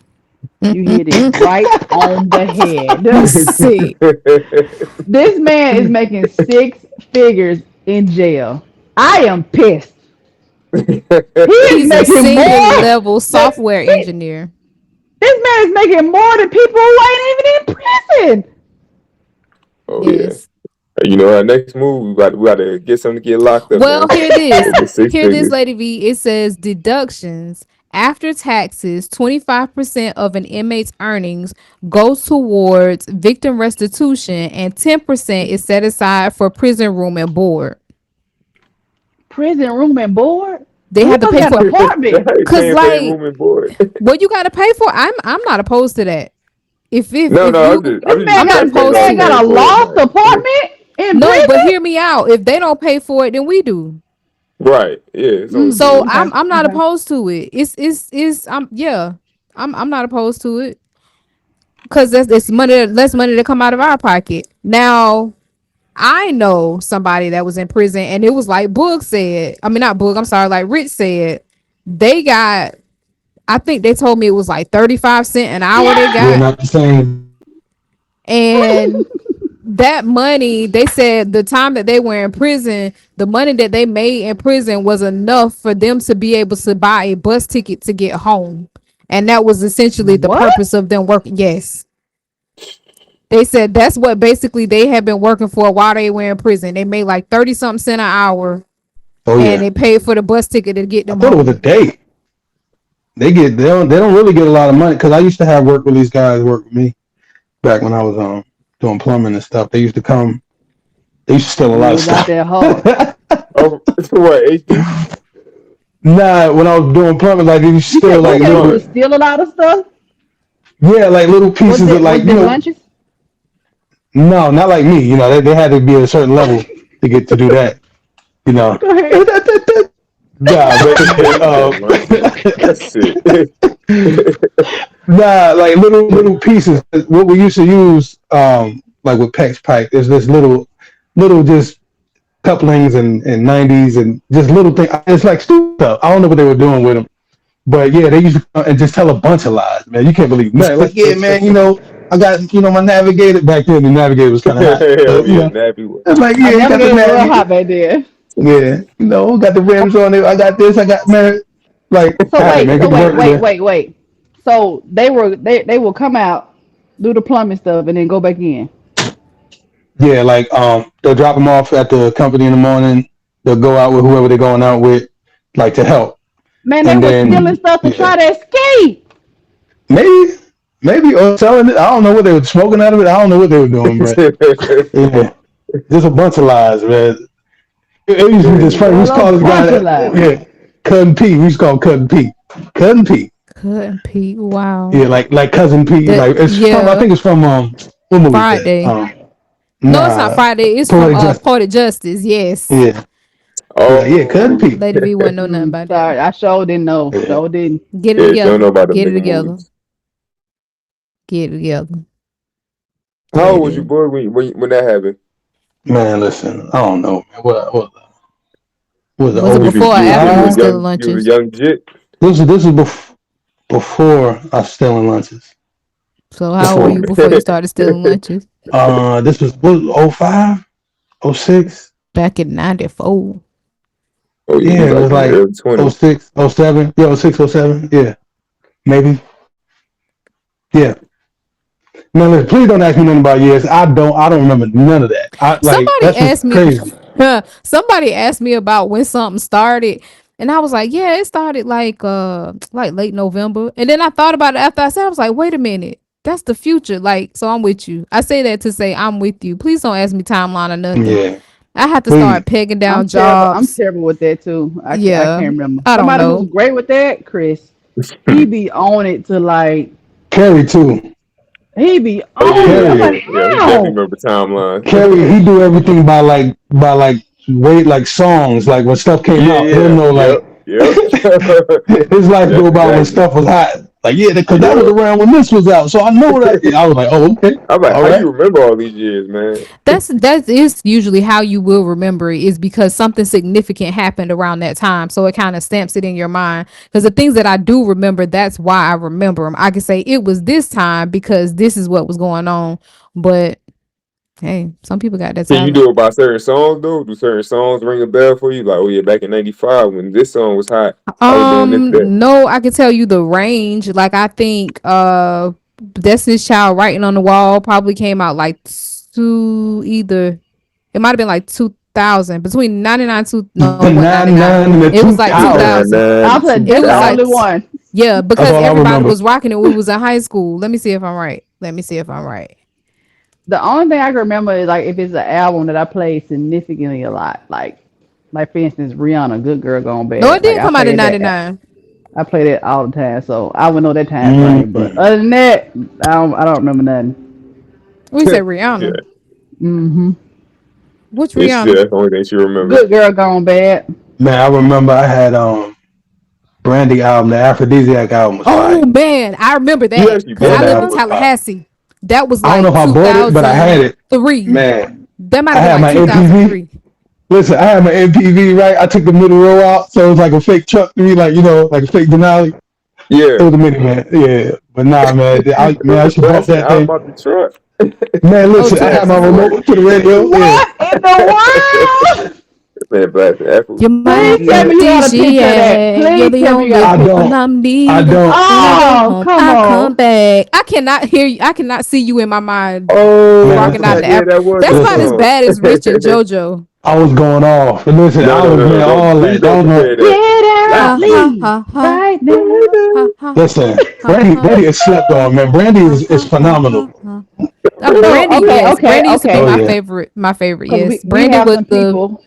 you hit it right on the head. Sick. This man is making 6 figures in jail. I am pissed. He is He's a making senior more level than software engineer. this man is making more than people who ain't even in prison. Oh yeah. Yes. Our next move, we got to get something to get locked up, Well, man. hear this. Over six Hear this, figures. Lady V. It says deductions after taxes, 25% of an inmate's earnings goes towards victim restitution, and 10% is set aside for prison room and board. Prison room and board? They We have to supposed to pay got for an it. apartment. Cause Paying for their like room and board. what you gotta pay for, I'm not opposed to that. If No, I'm you just, I'm just I'm being not This opposed patriotic man to paying it. got a for it. lost Like, apartment in No, but prison? hear me out. If they don't pay for it, then we do. right? Yeah, it's only So fair. Okay. I'm not Okay. opposed to it. It's I'm yeah. I'm not opposed to it. Cause that's money, less money to come out of our pocket. Now I know somebody that was in prison and it was like Boog said. I mean not Boog, I'm sorry, like Rich said, they got, I think they told me it was like 35 cents an hour they We're got. not the same. And that money, they said the time that they were in prison, the money that they made in prison was enough for them to be able to buy a bus ticket to get home. And that was essentially the What? purpose of them working. Yes. They said that's what basically they had been working for while they were in prison. They made like 30 something cent an hour Oh and yeah. they paid for the bus ticket to get I them thought it was a home. day. They don't really get a lot of money because I used to have work with these guys work with me back when I was doing plumbing and stuff. They used to come. They used to steal a And it lot of was out stuff. there hard. Oh, what? HD? Nah, when I was doing plumbing, like they used to steal You like said you little, was steal a lot of stuff? like little pieces of Was like it lunches? No, not like me. They had to be at a certain level to get to do that. You know. Go ahead. Nah, but He said lunches. That's it. nah, like little pieces. What we used to use, like with PEX pipe, is this little just couplings and 90s and just little things. It's like stupid stuff. I don't know what they were doing with them, but yeah, they used to come and just tell a bunch of lies. Man, you can't believe nothing. Like, yeah, man, I got my navigator back then. The navigator was kind of hot. Hell yeah, Nappy. It's like, I yeah, you never got the gave it real navigator. hot back there. Yeah, got the rims on it. I got this. I got man. Like, So all right, man, get to work, man. wait. So they will come out, do the plumbing stuff, and then go back in. Yeah, like they'll drop them off at the company in the morning. They'll go out with whoever they're going out with, like to help. Man, they And was stealing then stuff to yeah, try to escape. maybe or selling it. I don't know what they were smoking out of it. I don't know what they were doing, but yeah, there's a bunch of lies, man. It used to be just funny. We used to Girl, a call this guy bunch of that, lies. yeah, Cousin Pete. We used to call him Cousin Pete. Cousin Pete. Couldn't Pete. Wow. Yeah, like Cousin Pete. That, Like it's from. I yeah. think it's from what movie is that? Friday. No, it's not Nah, Friday. It's from Poetic Justice. Poetic Justice. Yes. Yeah. Like, yeah, couldn't Oh, be. Lady V wouldn't know nothing about Sorry, that. I sure didn't know. Yeah. Sure didn't. Get it yeah, she don't know together. about them Get it nigga together. movies. Get it together. How old was you, Lady. boy, when that happened? Man, listen, I don't know, man. What was the Was it You before was, or you was, after you you was were a five? still in young, you was a lunches? young jit. This is before I was stealing lunches. So how old were Before. you before you started stealing lunches? This was 05, 06. Back in '94. Oh yeah, you Yeah, it like was in the like early 20s. 06, 07. Yeah, 06, 07. Yeah, maybe. Yeah. No, listen, please don't ask me nothing about years. I don't remember none of that. I like Somebody that's asked just me. crazy. Somebody asked me about when something started, and I was like, "Yeah, it started like late November." And then I thought about it after I said, I was like, "Wait a minute, that's the future." Like, so I'm with you. I say that to say I'm with you. Please don't ask me timeline or nothing. Yeah, I have to please. start pegging I'm down terrible. I'm jobs. terrible with that too. I Yeah, can't remember. I don't Somebody who's know. great with that, Chris. He be on it to like. Kerry too. He be Oh yeah, on it. yeah, I'm Kerry, yeah, like, yeah. He definitely how? remember timeline. Kerry, he do everything by wait like songs. Like when stuff came Yeah, out, he'll yeah, know yep, like yep. his life Yep, go by when exactly. stuff was hot. Like yeah, because that was Yep. around when this was out, so I know that. Yeah, I was like, oh okay, I'm like, all how you right. remember all these years, man? That is usually how you will remember it, is because something significant happened around that time, so it kind of stamps it in your mind. Because the things that I do remember, that's why I remember them. I can say it was this time because this is what was going on. But hey, some people got that Can you talent. do it by certain songs though? Do certain songs ring a bell for you? Like, oh yeah, back in '95 when this song was hot, I was doing this, that. No, I can tell you the range. Like I think Destiny's Child Writing on the Wall probably came out like two either it might have been like 2000 between 99 to no The it wasn't 99. 99 and the It was like 2000. 2000. I 99 said It that's the was like only 2000. one. yeah, That's because all I everybody remember. was rocking it when we was in high school. Let me see if I'm right. Let me see if I'm right. The only thing I can remember is like if it's an album that I played significantly a lot. Like for instance, Rihanna, Good Girl Gone No, it Bad. Like didn't I come out in played that. 99. I played it all the time, so I would know that time frame. But Mm. other than that, I don't remember nothing. We said Yeah, Rihanna. Hmm. Which it's yeah, Rihanna? that's the only thing she remember. Good Girl Gone Bad. Man, I remember I had Brandy album, the Aphrodisiac album was fire. Oh man, I remember You that actually because bought I That that live in album album? was fire. Tallahassee. That was I don't know like if I bought it, but I had it. 2003. Man, That might I have been had like my MPV. 2003. Listen, I had my MPV, right? I took the middle row out, so it was like a fake truck to me, like, like a fake Denali. It Yeah. was a minivan, yeah. But nah, man, I should bought Blasting that out thing. about the truck. Man, Oh, listen, I had my 2003. remote to the radio, yeah. What in the world? Man, blasting You're my Please tell me you got a picture of that. aphrodisiac. You're Please the tell me you got only a I picture. one don't, I I need. don't. When I go Oh, home, come I come on. back. I cannot hear you. I cannot see you in my mind Oh, I Man, rocking out forgot. the Yeah, listen, app. that was That's the about as listen. song. bad as Rich and JoJo. I was going off. And listen, No, I no, was, no, no. man, Don't all please that. That don't was my, compare that. Get out, Ha Blasphemy. ha leave ha ha right now. ha ha listen, ha Brandy, ha Brandy is slept ha on, man. Brandy ha is ha ha phenomenal. ha ha. Brandy So Brandy, cool. okay, yes. okay, Brandy used to be Oh, okay. my yeah. favorite. My favorite, Because we, yes. we Brandy have was some the people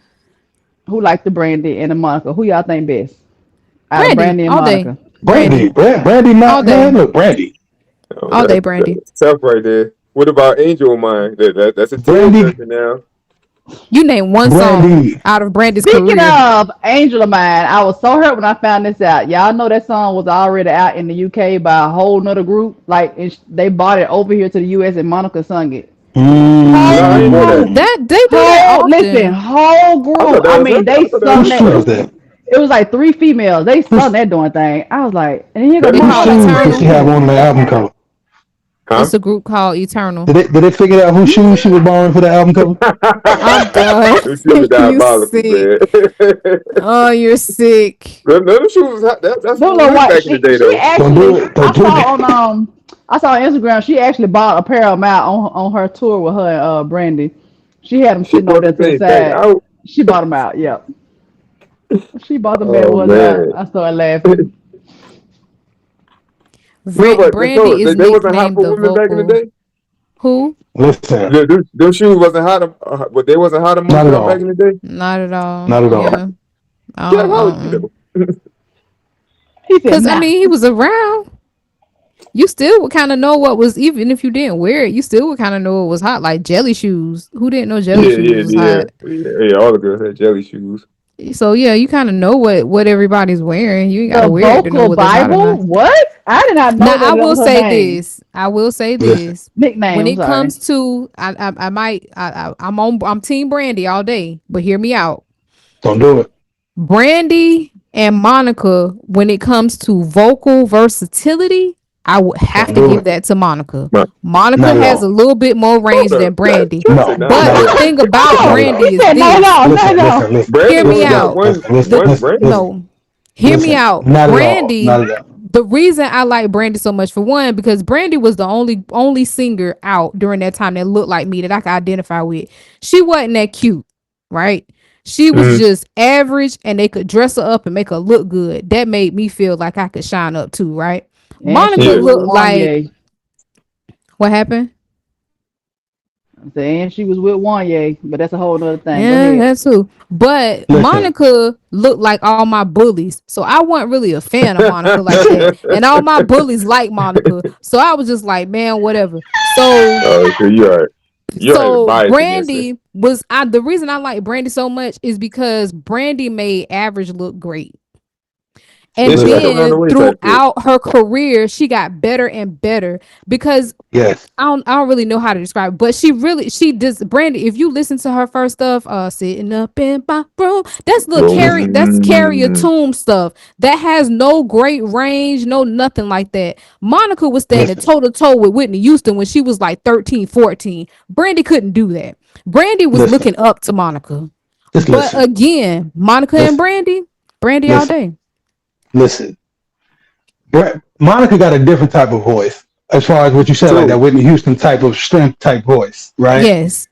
who like the Brandy and the Monica. Who y'all think best out of Brandy Brandy and all day. Monica? Brandy, Brandy Brandy, all not, man, day. look, Brandy. Oh, All day, Brandy. that's tough right there. What about Angel of Mine? That's a Brandy, tearjerker now. You name one song Brandy. out of Brandy's Speaking career. of Angel of Mine, I was so hurt when I found this out. Y'all know that song was already out in the UK by a whole nother group. Like they bought it over here to the US and Monica sung it. No, I Whole ain't know Mm. that. group, That they do that listen, often. whole I group. thought that I was her. mean, they I thought that was Whose sung her that. shoe first. is that? It was like three females. They sung Whose, that darn thing. I was like, and here go That is It's whose hot. called Monica shoes singing did she Eternal. have too. on the album cover? Huh? It's a group called Eternal. Did they figure out whose shoes she was borrowing for the album cover? I'm done. Them shoes are You diabolical, sick. man. Oh, you're sick. Them shoes was hot. That's Don't what was know hot what back in the day, she though. Don't do actually. it. Don't do it. I saw on Instagram. She actually bought a pair of them out on her tour with her and Brandy. She had them She sitting over brought there the to the thing back side. out. She bought them out. Yep, she bought the bad Oh ones out. man. I started laughing. No, but Brandy is they wasn't hot nicknamed for the women back in the vocal. day. Who? Listen, Them shoes wasn't hot, but they wasn't hot amongst not at y'all back all. in the day. Not at all. Not at all. Yeah. Yeah, how old you know? He said, Cause I "Nah." mean he was around. You still would kind of know what was, even if you didn't wear it, you still would kind of know it was hot. Like jelly shoes. Who didn't know jelly Yeah, shoes yeah, was yeah, hot? yeah, yeah. All the girls had jelly shoes. So yeah, you kind of know what everybody's wearing. You ain't gotta The wear it to know vocal whether it's hot or Bible? not. What? I did not Now know I that will was her say name. this. I will say Listen, this. Nickname. When I'm it sorry. comes to, I'm Team Brandy all day. But hear me out. don't do it. Brandy and Monica, when it comes to vocal versatility, I would have Don't to do give it. that to Monica. But Monica Not at has all. a little bit more range hold than up, that Brandy. Trey No, said not But at not the at all. all. thing about Not Oh, at all. Brandy he is said no, this. no, no, Listen, no. listen, listen, Hear Brandy me wasn't out. listen, wasn't listen, wasn't The listen, Brandy. listen, no, hear me listen. out. Not at all. Not Brandy, at all. the reason I like Brandy so much, for one, because Brandy was the only singer out during that time that looked like me that I could identify with. She wasn't that cute, right? She was Mm. just average, and they could dress her up and make her look good. That made me feel like I could shine up too, right? And she Monica was Yeah. with looked like, Wanye. what happened? I'm saying she was with Wanye, but that's a whole nother thing. Go Yeah, ahead. that's who. But Listen, Monica looked like all my bullies. So I wasn't really a fan of Monica like that. And all my bullies like Monica. So I was just like, man, whatever. So Oh, so you are biased against her. Brandy was, I the reason I like Brandy so much is because Brandy made average look great. Yeah, And she like listen. a then runaway type shit. throughout her career, she got better and better because Yes. I don't really know how to describe it, but she does. Brandy, if you listen to her first stuff, sitting up in my room, that's Carrie Mm. Tomb stuff that has no great range, no nothing like that. Monica was standing Listen, toe to toe with Whitney Houston when she was like 13, 14. Brandy couldn't do that. Brandy was listen. looking up to Monica. Just But listen. again, Monica and Listen. Brandy all Listen. day. Listen. Monica got a different type of voice, as far as what you said, like that So Whitney Houston type of strength type voice, right? Yes.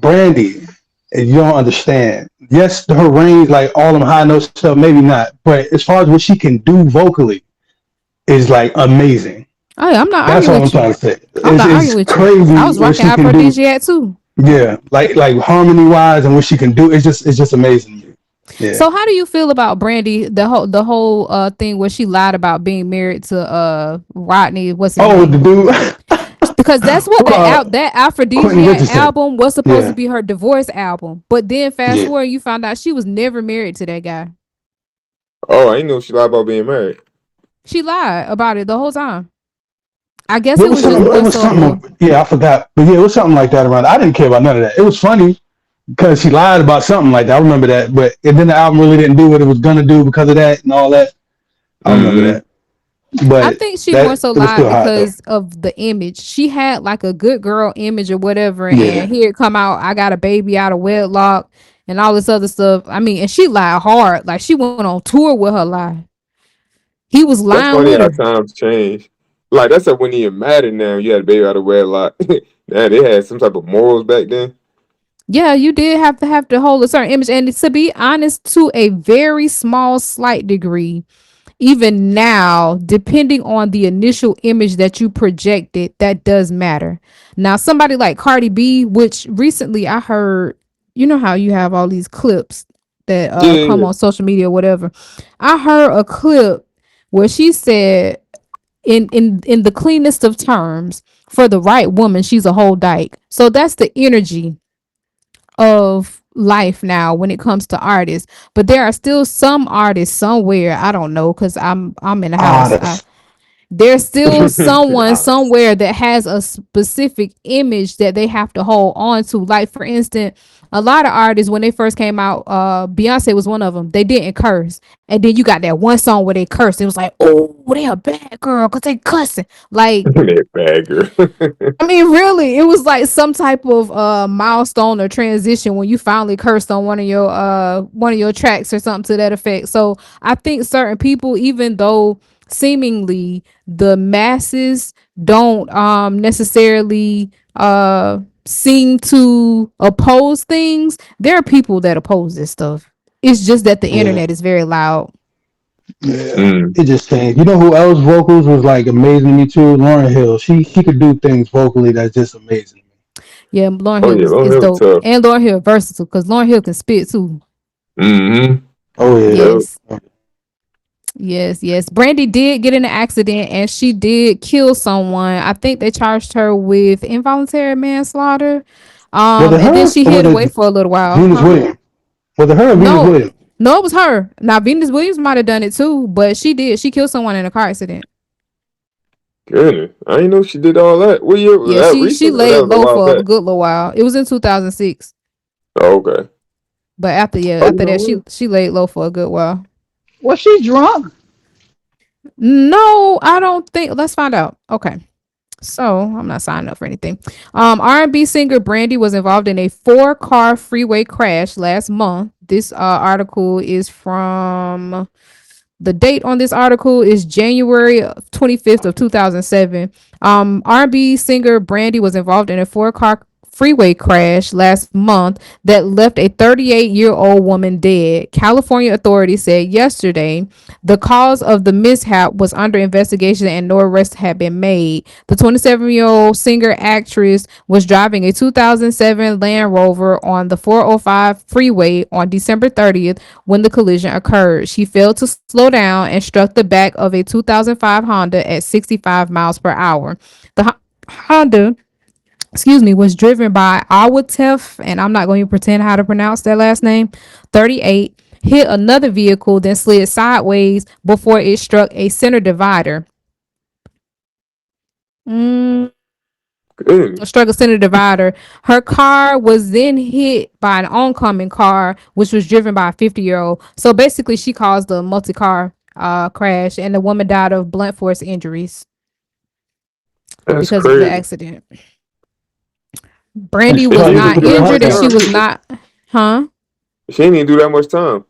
Brandy, you don't understand. Yes, her range, like all them high notes stuff, maybe not. But as far as what she can do vocally, is like amazing. Oh, yeah, I'm not That's arguing all I'm with you. trying to say. I'm It's, not it's arguing with you. I crazy was what rocking she can do. Aphrodisiac too. Yeah, like harmony wise and what she can do. It's just amazing to me. Yeah. So how do you feel about Brandy? The whole thing where she lied about being married to Rodney, what's his Oh, the name? dude, Because that's what that Quentin Aphrodisiac Richardson. album was supposed to Yeah, be, her divorce album. But then fast yeah. forward, you found out she was never married to that guy. oh, I didn't know she lied about being married. She lied about it the whole time. I guess There it was was just something. It more was so. something. Yeah, I forgot. But yeah, it was something like that around. I didn't care about none of that. It was funny because she lied about something like that. I remember that. But and then the album really didn't do what it was gonna do because of that and all that. I remember Mm-hmm. that. I But think she more that so it was lied still hot though. because of the image. She had like a good girl image or whatever, and Yeah. here it come out, I got a baby out of wedlock and all this other stuff. I mean, and she lied hard. Like she went on tour with her lie. He was That's lying funny with how her. times change. Like that's like when you matter now. You had a baby out of wedlock. Now they had some type of morals back then. Yeah, you did have to hold a certain image, and to be honest, to a very small, slight degree, even now, depending on the initial image that you projected, that does matter. Now, somebody like Cardi B, which recently I heard, you know how you have all these clips that Yeah, come yeah. on social media or whatever. I heard a clip where she said, in the cleanest of terms, for the right woman, she's a whole dyke. So that's the energy of life now when it comes to artists. But there are still some artists somewhere, I don't know, because I'm in the house. Honest. There's still someone Honest. somewhere that has a specific image that they have to hold on to. Like for instance, a lot of artists when they first came out, Beyonce was one of them. They didn't curse, and then you got that one song where they cursed. It was like, oh, they a bad girl because they cussing. Like, That bagger. I mean, really, it was like some type of milestone or transition when you finally cursed on one of your tracks or something to that effect. So I think certain people, even though seemingly the masses don't necessarily seem to oppose things, there are people that oppose this stuff. It's just that the Yeah. internet is very loud. Yeah. Mm. It just changed. You know who else vocals was like amazing to me too? Lauren Hill. She could do things vocally that's just amazing. Yeah, Lauren Oh Hill yeah, Long is Hill dope, tough. and Lauren Hill versatile because Lauren Hill can spit too. Mm-hmm. Oh yeah. Yep. Yes. Yes. Brandy did get in an accident and she did kill someone. I think they charged her with involuntary manslaughter. Was it And then her she or was hid away it for a little while. Venus Huh? Williams? Was it her or Venus No, Williams? no, it was her. Now Venus Williams might have done it too, but she did. She killed someone in a car accident. Goodness, I didn't know she did all that. What year was Yeah, that? she Recent or that laid was a low while for a back? good little while. It was in 2006. Oh, okay. But after Oh, you after know that, what? she laid low for a good while. Was she drunk? No, I don't think. Let's find out. Okay. So I'm not signing up for anything. R&B singer Brandy was involved in a 4-car freeway crash last month. This article is from the date on this article is January 25th of 2007. R&B singer Brandy was involved in a 4-car freeway crash last month that left a 38-year-old woman dead. California authorities said yesterday the cause of the mishap was under investigation and no arrests had been made. The 27-year-old singer actress was driving a 2007 Land Rover on the 405 freeway on December 30th when the collision occurred. She failed to slow down and struck the back of a 2005 Honda at 65 miles per hour. The Honda was driven by Awatef, and I'm not going to pretend how to pronounce that last name, 38, hit another vehicle, then slid sideways before it struck a center divider. Goodness. Struck a center divider. Her car was then hit by an oncoming car, which was driven by a 50-year-old. So basically, she caused a multi-car crash, and the woman died of blunt force injuries That's because of the crazy. accident. Brandy She was probably not didn't put her injured, heart and down. she was not, huh? She didn't even do that much time.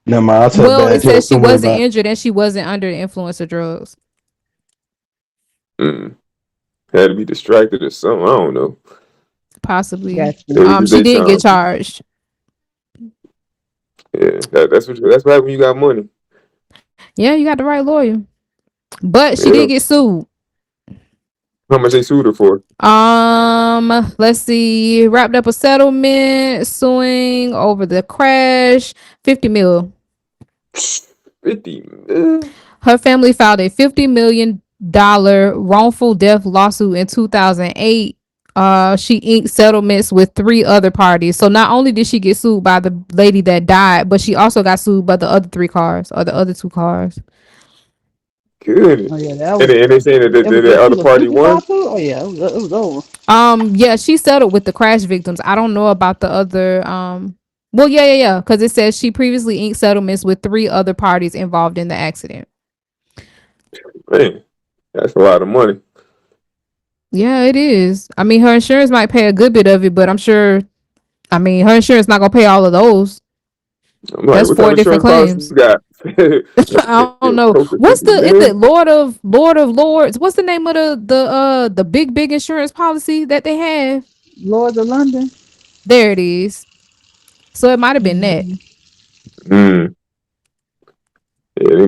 No, man, I'll tell Well, bad it says jokes. she Don't worry wasn't about it. injured and she wasn't under the influence of drugs. Mm. Had to be distracted or something. I don't know. Possibly. Gotcha. Maybe 'cause She they didn't get trying. charged. Yeah, that's what happens when you got money. Yeah, you got the right lawyer. But she Yeah. did get sued. How much they sued her for? Let's see. Wrapped up a settlement suing over the crash. 50 mil. 50 million. Her family filed a $50 million wrongful death lawsuit in 2008. She inked settlements with 3 other parties. So not only did she get sued by the lady that died, but she also got sued by the other 3 cars or the other 2 cars. Good. Oh yeah, that And was. they saying that It was the other a party stupid won. lawsuit. Oh yeah, it was over. Yeah, she settled with the crash victims. I don't know about the other. Well, yeah, because it says she previously inked settlements with 3 other parties involved in the accident. Man, that's a lot of money. Yeah, it is. I mean, her insurance might pay a good bit of it, but I'm sure. I mean, her insurance not gonna pay all of those. I'm like, That's what type 4 of different insurance policy claims. you got? I don't know. Close to What's 50 the? Is million? it Lord of Lords? What's the name of the big insurance policy that they have? Lords of London. There it is. So it might have been that. Mm. Yeah,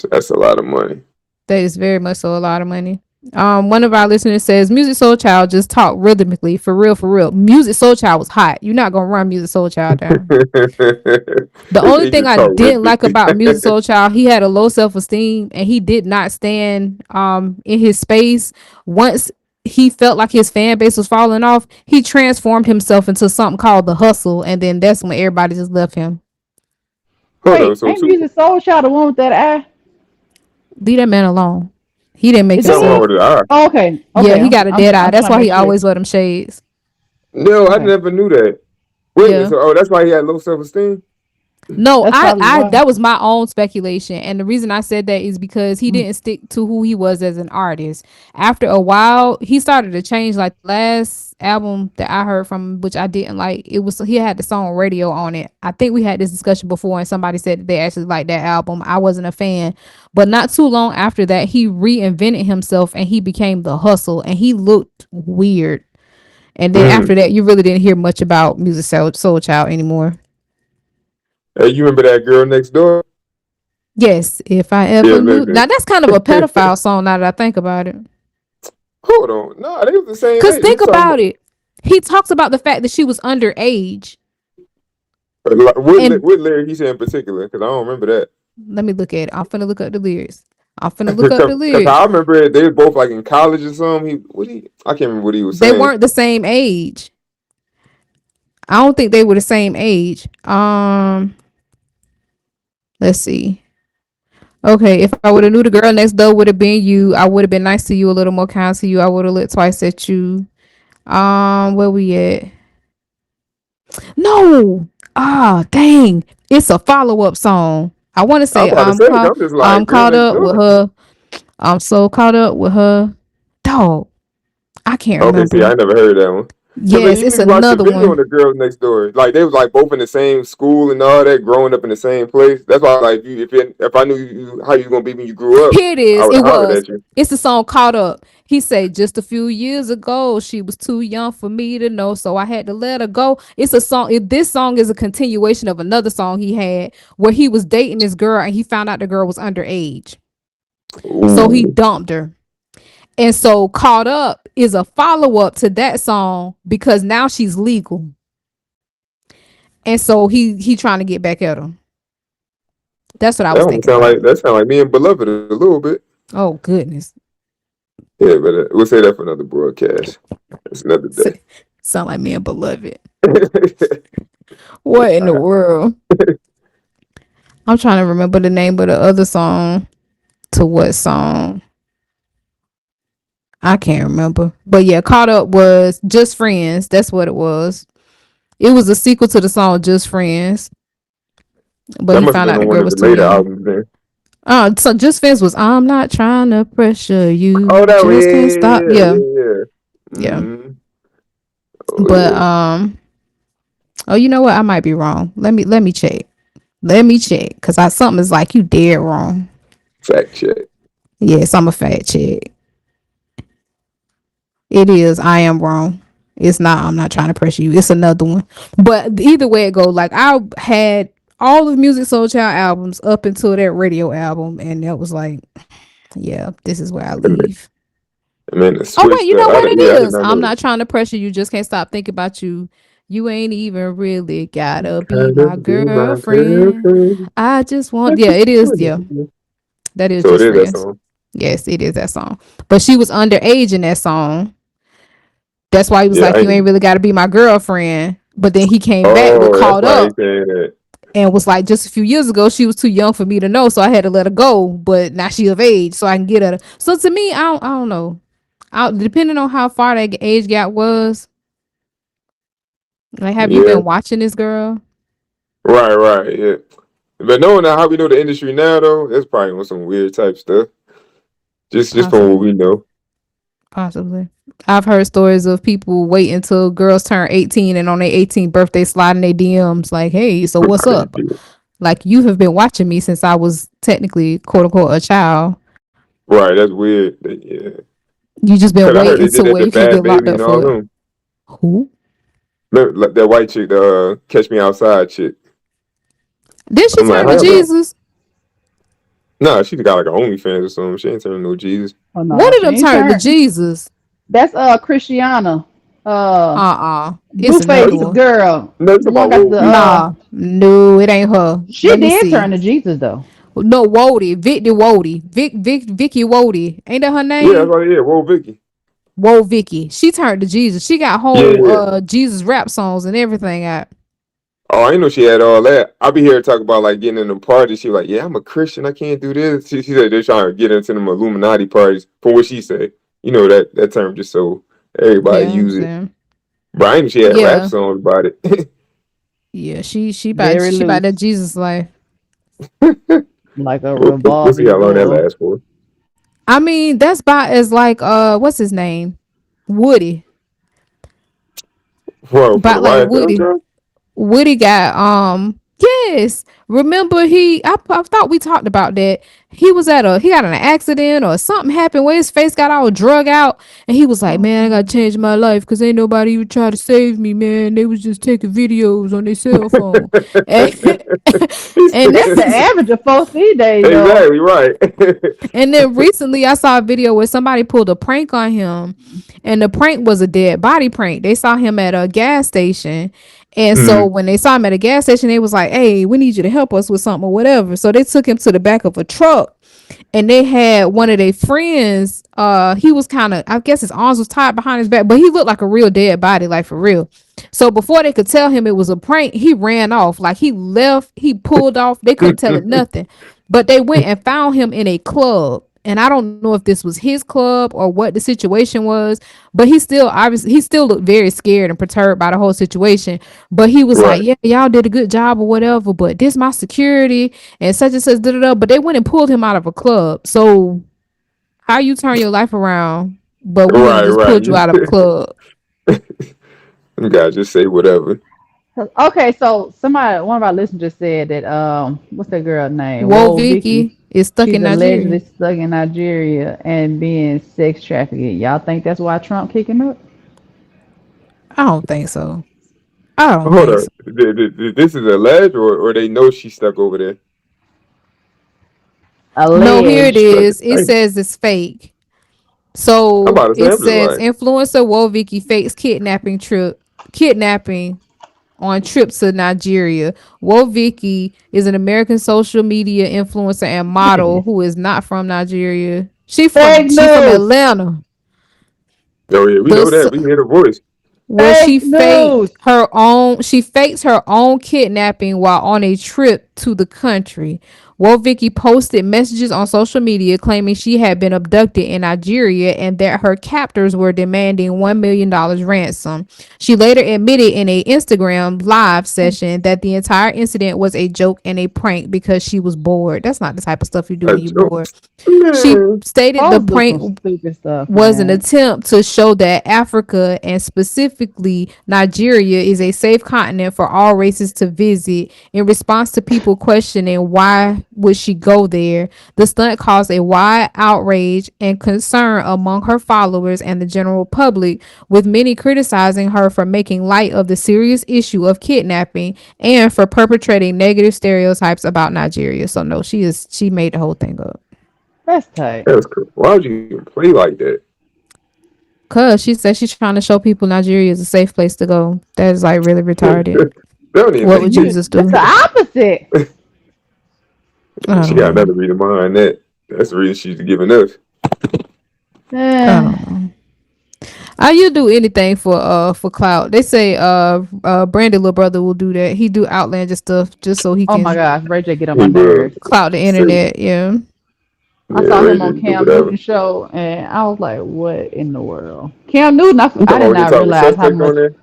that's a lot of money. That is very much so a lot of money. One of our listeners says Music Soul Child just talked rhythmically for real. Music Soul Child was hot. You're not gonna run Music Soul Child down. The only He thing just I talk didn't like rhythmically. about Music Soul Child, he had a low self-esteem and he did not stand in his space. Once he felt like his fan base was falling off, he transformed himself into something called the Hustle, and then that's when everybody just left him. Hold on, Wait, so ain't two, Music Soul Child the one with that eye? Leave that man alone. He didn't make Is the that something wrong him? set. with his eye. Oh, okay. Yeah, Okay. he got a dead eye. I'm That's trying to why he make sure. always wear them shades. No, I Okay. never knew that. Wait, Yeah. so that's why he had low self-esteem? No, That's probably I why. that was my own speculation, and the reason I said that is because he didn't stick to who he was as an artist. After a while, he started to change. Like last album that I heard from, which I didn't like, it was he had the song Radio on it. I think we had this discussion before, and somebody said that they actually liked that album. I wasn't a fan, but not too long after that, he reinvented himself and he became the Hustle, and he looked weird. And then after that, you really didn't hear much about Music Soul Child anymore. Hey, you remember that girl next door? Yes, if I ever Yeah, knew. listen. Now that's kind of a pedophile song. Now that I think about it, Hold on. No, they was the same because age. think about it, he talks about the fact that she was underage. And What lyric he said in particular? Because I don't remember that. let me look at it. I'm finna look up the lyrics. Because I remember it, they were both like in college or something. I can't remember what he was They saying. weren't the same age. I don't think they were the same age. Let's see. Okay, if I would have knew the girl next door would have been you, I would have been nice to you, a little more kind to you. I would have looked twice at you. Where we at? No. Ah, dang. It's a follow-up song. I want to I was say about to say, I'm just I'm like, girl caught next up with door. her. I'm so caught up with her. Dog. I can't Okay, see, remember. I never heard that one. Cause like, Yes, even it's if you watch the another video on one. the girls next door, like they was like both in the same school and all that, growing up in the same place. That's why, like, if I knew you, how you gonna be when you grew up, Here it I is. would It have hollered was. at you. It's the song Caught Up. He said, just a few years ago, she was too young for me to know, so I had to let her go. It's a song. This song is a continuation of another song he had where he was dating this girl and he found out the girl was underage. So he Ooh, dumped her. And so Caught Up is a follow-up to that song because now she's legal. And so he trying to get back at her. That's what I was thinking about. that sound like me and Beloved a little bit. Oh goodness. Yeah, but we'll say that for another broadcast. That's another day. Sound like me and Beloved. What in the world? I'm trying to remember the name of the other song. To what song? I can't remember. But yeah, Caught Up was Just Friends. That's what it was. It was a sequel to the song Just Friends. But That he must have found been out the on one girl of was the too later young. albums then. So Just Friends was I'm not trying to pressure Oh, you. that Just can't way, stop. yeah, Yeah. yeah, yeah. Yeah. Mm-hmm. Oh But yeah. oh, you know what? I might be wrong. Let me check. Let me check. Cause something is like you dead wrong. Fact check. Yes, I'm a fact check. It is. I am wrong. It's not. I'm not trying to pressure you. It's another one. But either way it go, like I had all the Music Soul Child albums up until that radio album, and that was like, yeah, this is where I leave. And then the Oh wait, switch. you know what it Yeah, I did is? not I'm know not trying to pressure you. Just can't stop thinking about you. You ain't even really gotta be my that. Be my girlfriend. girlfriend. I just want. Yeah, it is. Yeah, that is So it Just is that Friends. song. Yes, it is that song. But she was underage in that song. That's why he was Yeah, like, you ain't really got to be my girlfriend. But then he came back with oh, that's Caught why he's Up saying that. and was like, just a few years ago, she was too young for me to know, so I had to let her go. But now she of age, so I can get her. So to me, I don't know. Depending on how far that age gap was, like, have you Yeah, been watching this girl? right, yeah. But knowing how we know the industry now, though, that's probably on some weird type stuff. Just from what Possibly, we know. possibly. I've heard stories of people wait until girls turn 18 and on their 18th birthday sliding their DMs like, hey, so what's up? Like you have been watching me since I was technically quote unquote a child. Right, that's weird. Yeah, You just been because I heard waiting they to did that where to you can Bad get locked Baby up and all for it. them. Who? Remember, like that white chick, the Catch Me Outside chick. Did she I'm like, turn to how the? Jesus? Nah, she got like an OnlyFans or something. She ain't turning no Jesus. Oh One no, of she them ain't turned to turned. Jesus. That's Christiana. Uh It's another Blueface one. girl. No, talking The one about got Wo the Vicky. Nah, no, it ain't her. she Let me did see. turn to Jesus though. No, Wody, Vicky Wody. Ain't that her Yeah, that's name? right. Yeah, Wo Vicky. Whoa, Vicky. She turned to Jesus. She got Yeah, whole yeah. Jesus rap songs and everything out. Oh, I didn't know she had all that. I be here talk about like getting in them parties. She like, yeah, I'm a Christian. I can't do this. She said they're trying to get into them Illuminati parties. From what she said, you know that term just so everybody Yeah, I'm use it. saying. But I didn't know she had rap Yeah. songs about it. Yeah, Very she about that loose. Jesus life. Like a We'll see how revolving long that door. lasts for. I mean, that's about as like what's his name? Woody. Well, for the About like Wyatt Earp Woody. job? Woody got yes. Remember I thought we talked about that. He got in an accident or something happened where his face got all drug out and he was like, man, I gotta change my life because ain't nobody even try to save me, man. They was just taking videos on their cell phone. And, and That's the average of folks these days though. Exactly right. And then recently I saw a video where somebody pulled a prank on him and the prank was a dead body prank. They saw him at a gas station. And so Mhm. when they saw him at a gas station, they was like, hey, we need you to help us with something or whatever. So they took him to the back of a truck and they had one of their friends. He was kind of, I guess his arms was tied behind his back, but he looked like a real dead body, like for real. So before they could tell him it was a prank, he ran off. Like he left, he pulled off. They couldn't tell it nothing. But they went and found him in a club. And I don't know if this was his club or what the situation was, but he still obviously he still looked very scared and perturbed by the whole situation. But he was like, Right. "Yeah, y'all did a good job or whatever, but this my security and such and such." Da, da, da. But they went and pulled him out of a club. So how you turn your life around, but we went and Right, just right. pulled you out of a club? You gotta just say whatever. Okay, so somebody, one of our listeners just said that what's that girl name? Whoa, Whoa, Vicky. Vicky is stuck She's in allegedly Nigeria. stuck in Nigeria and being sex trafficked. Y'all think that's why Trump kicking up? I don't think so. I don't Hold think up. so. This is alleged, or they know she's stuck over there. No, here it Alleged. Stuck. is. It Dang. says it's fake. I'm So about to say, it I'm just says like, influencer Woviki fakes kidnapping on trip to Nigeria. Woviki is an American social media influencer and model who is not from Nigeria. Fake She from news. Atlanta. oh yeah, we The know that. We hear the voice. Well, Fake news. she faked her own kidnapping while on a trip to the country. Vicky posted messages on social media claiming she had been abducted in Nigeria and that her captors were demanding $1 million ransom. She later admitted in a Instagram live session that the entire incident was a joke and a prank because she was bored. That's not the type of stuff you do A when you're joke. bored. She Man. stated the Folks do some prank stupid stuff, was an man. attempt to show that Africa and specifically Nigeria is a safe continent for all races to visit. In response to people questioning why would she go there, the stunt caused a wide outrage and concern among her followers and the general public, with many criticizing her for making light of the serious issue of kidnapping and for perpetrating negative stereotypes about Nigeria. So no, she made the whole thing up. That's tight. That's cool. Why would you even play like that? Cause she said she's trying to show people Nigeria is a safe place to go. That is like really retarded. They don't even What make would sense. Jesus That's do? the opposite. I She don't got know. another reason behind that. That's the reason she's giving us. I Eh. don't know. You do anything for clout. They say Brandon little brother will do that. He do outlandish stuff just so he Oh my can gosh, Ray J get on my He will nerves. clout the say, internet. Yeah. I yeah, saw him ready on to do Cam whatever. Newton show, and I was like, "What in the world?" Cam Newton, You I talking did about when they not talking realize how suspect on much. there?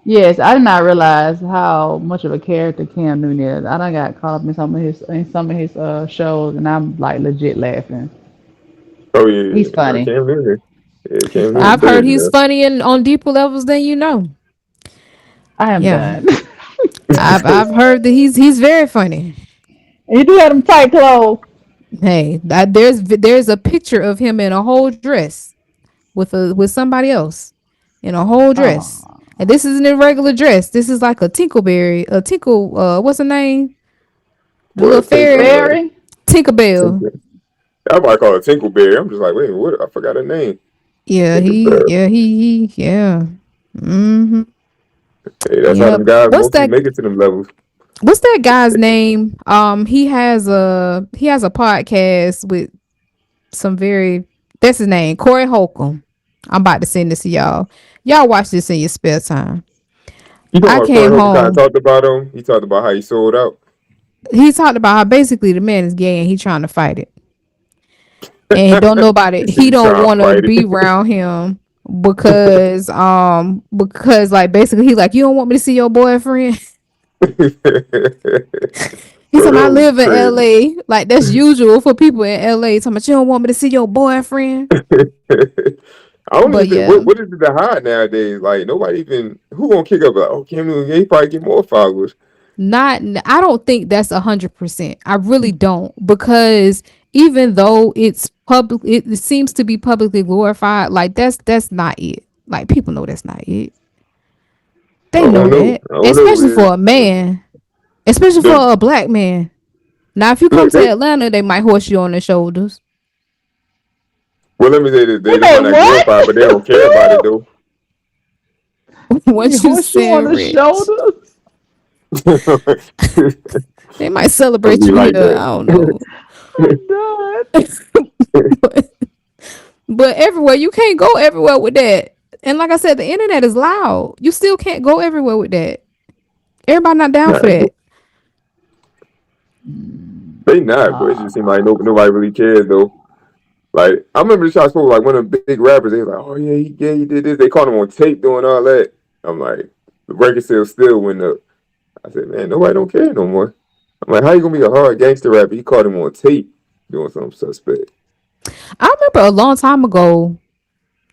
Yes, I did not realize how much of a character Cam Newton is. I done got caught up in some of his shows, and I'm like legit laughing. Oh yeah, He's funny. Cam Newton. Yeah, He's Cam Newton I've funny. heard crazy he's now. funny and on deeper levels than you know. I am Yeah. done. I've heard that he's very funny. He do have them tight clothes. Hey, there's a picture of him in a whole dress with somebody else in a whole dress. Oh, And this isn't a regular dress. This is like a tinkle what's her name? The little What think fairy? Barry. Tinkerbell. I might call it Tinkleberry. I'm just like, wait, what? I forgot her name. Tinkerbell. Yeah. Mm-hmm. Hey, that's how Yeah. them guys mostly make it to them levels. What's that guy's name? He has a podcast with some very that's his name, Corey Holcomb. I'm about to send this to y'all. Y'all watch this in your spare time. You talking I about Corey came Holcomb kind of home. talked about him? He talked about how he sold out. He talked about how basically the man is gay and he trying to fight it. And don't nobody He said he he don't trying to want to fight be around him because like basically he's like, you don't want me to see your boyfriend. it. He Bro, said, I that was live in crazy. LA. Like that's usual for people in LA. Talking about you don't want me to see your boyfriend. I don't But even think yeah, what is it to hide nowadays? Like nobody even who gonna kick up like, oh, Cam Newton, he probably get more followers. not I don't think that's 100%. I really don't because even though it's public, it seems to be publicly glorified. Like that's not it. Like people know that's not it. I They know don't know. that, I don't know, especially man. for a man, especially The, for a black man. Now, if you come look, to they Atlanta, they might horse you on their shoulders. well, let me say this: they they the made one that what? glorify, but they don't care about it though. They Once you horse you on send the rich, shoulders. Don't they might celebrate be you like here. that. I don't know. I'm done. but, but everywhere you can't go everywhere with that. And like I said, the internet is loud. You still can't go everywhere with that. Everybody not down Nah, for that. they not, but it just seems like nobody really cares though. Like I remember the shot spoke like one of the big rappers. They was like, "Oh yeah, he did this." They caught him on tape doing all that. I'm like, the record sales still went up. I said, man, nobody don't care no more. I'm like, how you gonna be a hard gangster rapper? He caught him on tape doing something suspect. I remember a long time ago.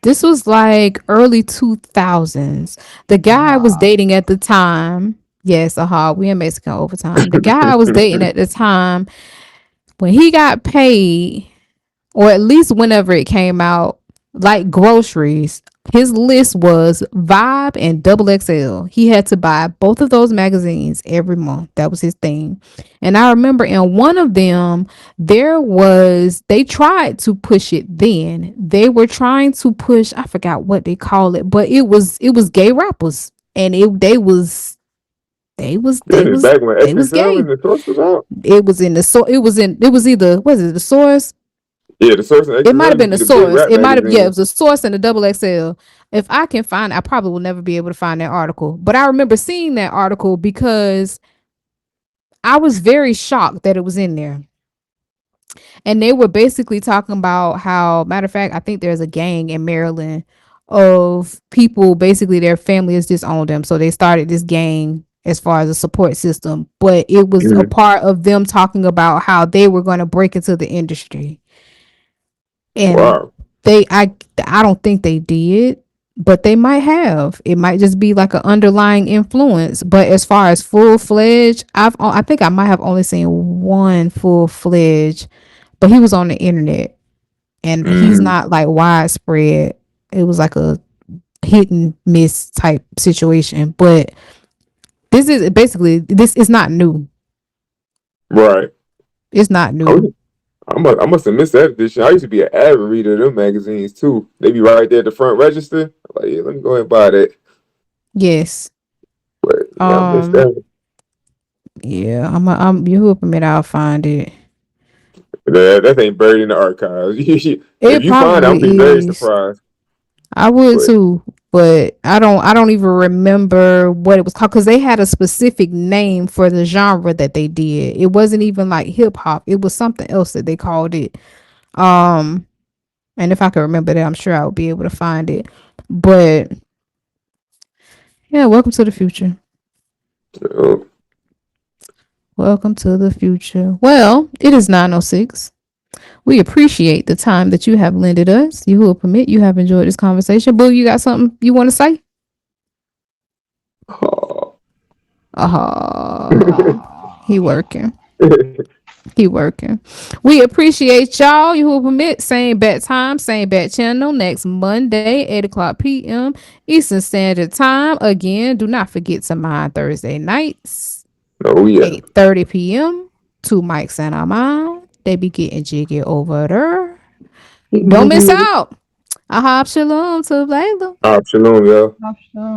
This was like early 2000s. The guy I was dating at the time. Yes, we in Mexican overtime. The guy I was dating at the time, when he got paid, or at least whenever it came out, like groceries, his list was Vibe and Double XL. He had to buy both of those magazines every month. That was his thing. And I remember in one of them, they tried to push it then. They were trying to push, I forgot what they call it, but it was gay rappers. And they was Back when they was XXL gay. and the source was out. It was in the it was either, was it the source? Yeah, the source and It might XXL have used been to the be the big source. rap It might have, yeah, it magazine. was the source and the double XL. If I can find, I probably will never be able to find that article. But I remember seeing that article because I was very shocked that it was in there. And they were basically talking about how, matter of fact, I think there's a gang in Maryland of people, basically their family has disowned them. So they started this gang as far as a support system. But it was a part of them talking about how they were going to break into the industry. And Wow. I don't think they did, but they might have. It might just be like an underlying influence. But as far as full fledged, I think I might have only seen one full fledged, but he was on the internet, and he's not like widespread. It was like a hit and miss type situation. But this is not new. Right. It's not new. I must have missed that edition. I used to be an avid reader of them magazines too. They be right there at the front register. I'm like, yeah, let me go ahead and buy that. Yes. But yeah, I missed that. Yeah, you helping me, I'll find it. That ain't buried in the archives. If you find it, I'll be very surprised. I would too, but I don't even remember what it was called, because they had a specific name for the genre that they did. It wasn't even like hip hop. It was something else that they called it. And if I could remember that, I'm sure I would be able to find it. But yeah, welcome to the future. Welcome to the future. Well, it is 9:06. We appreciate the time that you have lended us. You will permit you have enjoyed this conversation. Boo, you got something you want to say? He working. He working. We appreciate y'all. You will permit. Same bat time, same bat channel next Monday, 8:00 p.m. Eastern Standard Time. Again, do not forget to mind Thursday nights. Oh yeah. 8:30 p.m. Two mics and a mind. They be getting jiggy over there. Don't miss out. Ahab shalom to Layla. Shalom, yo.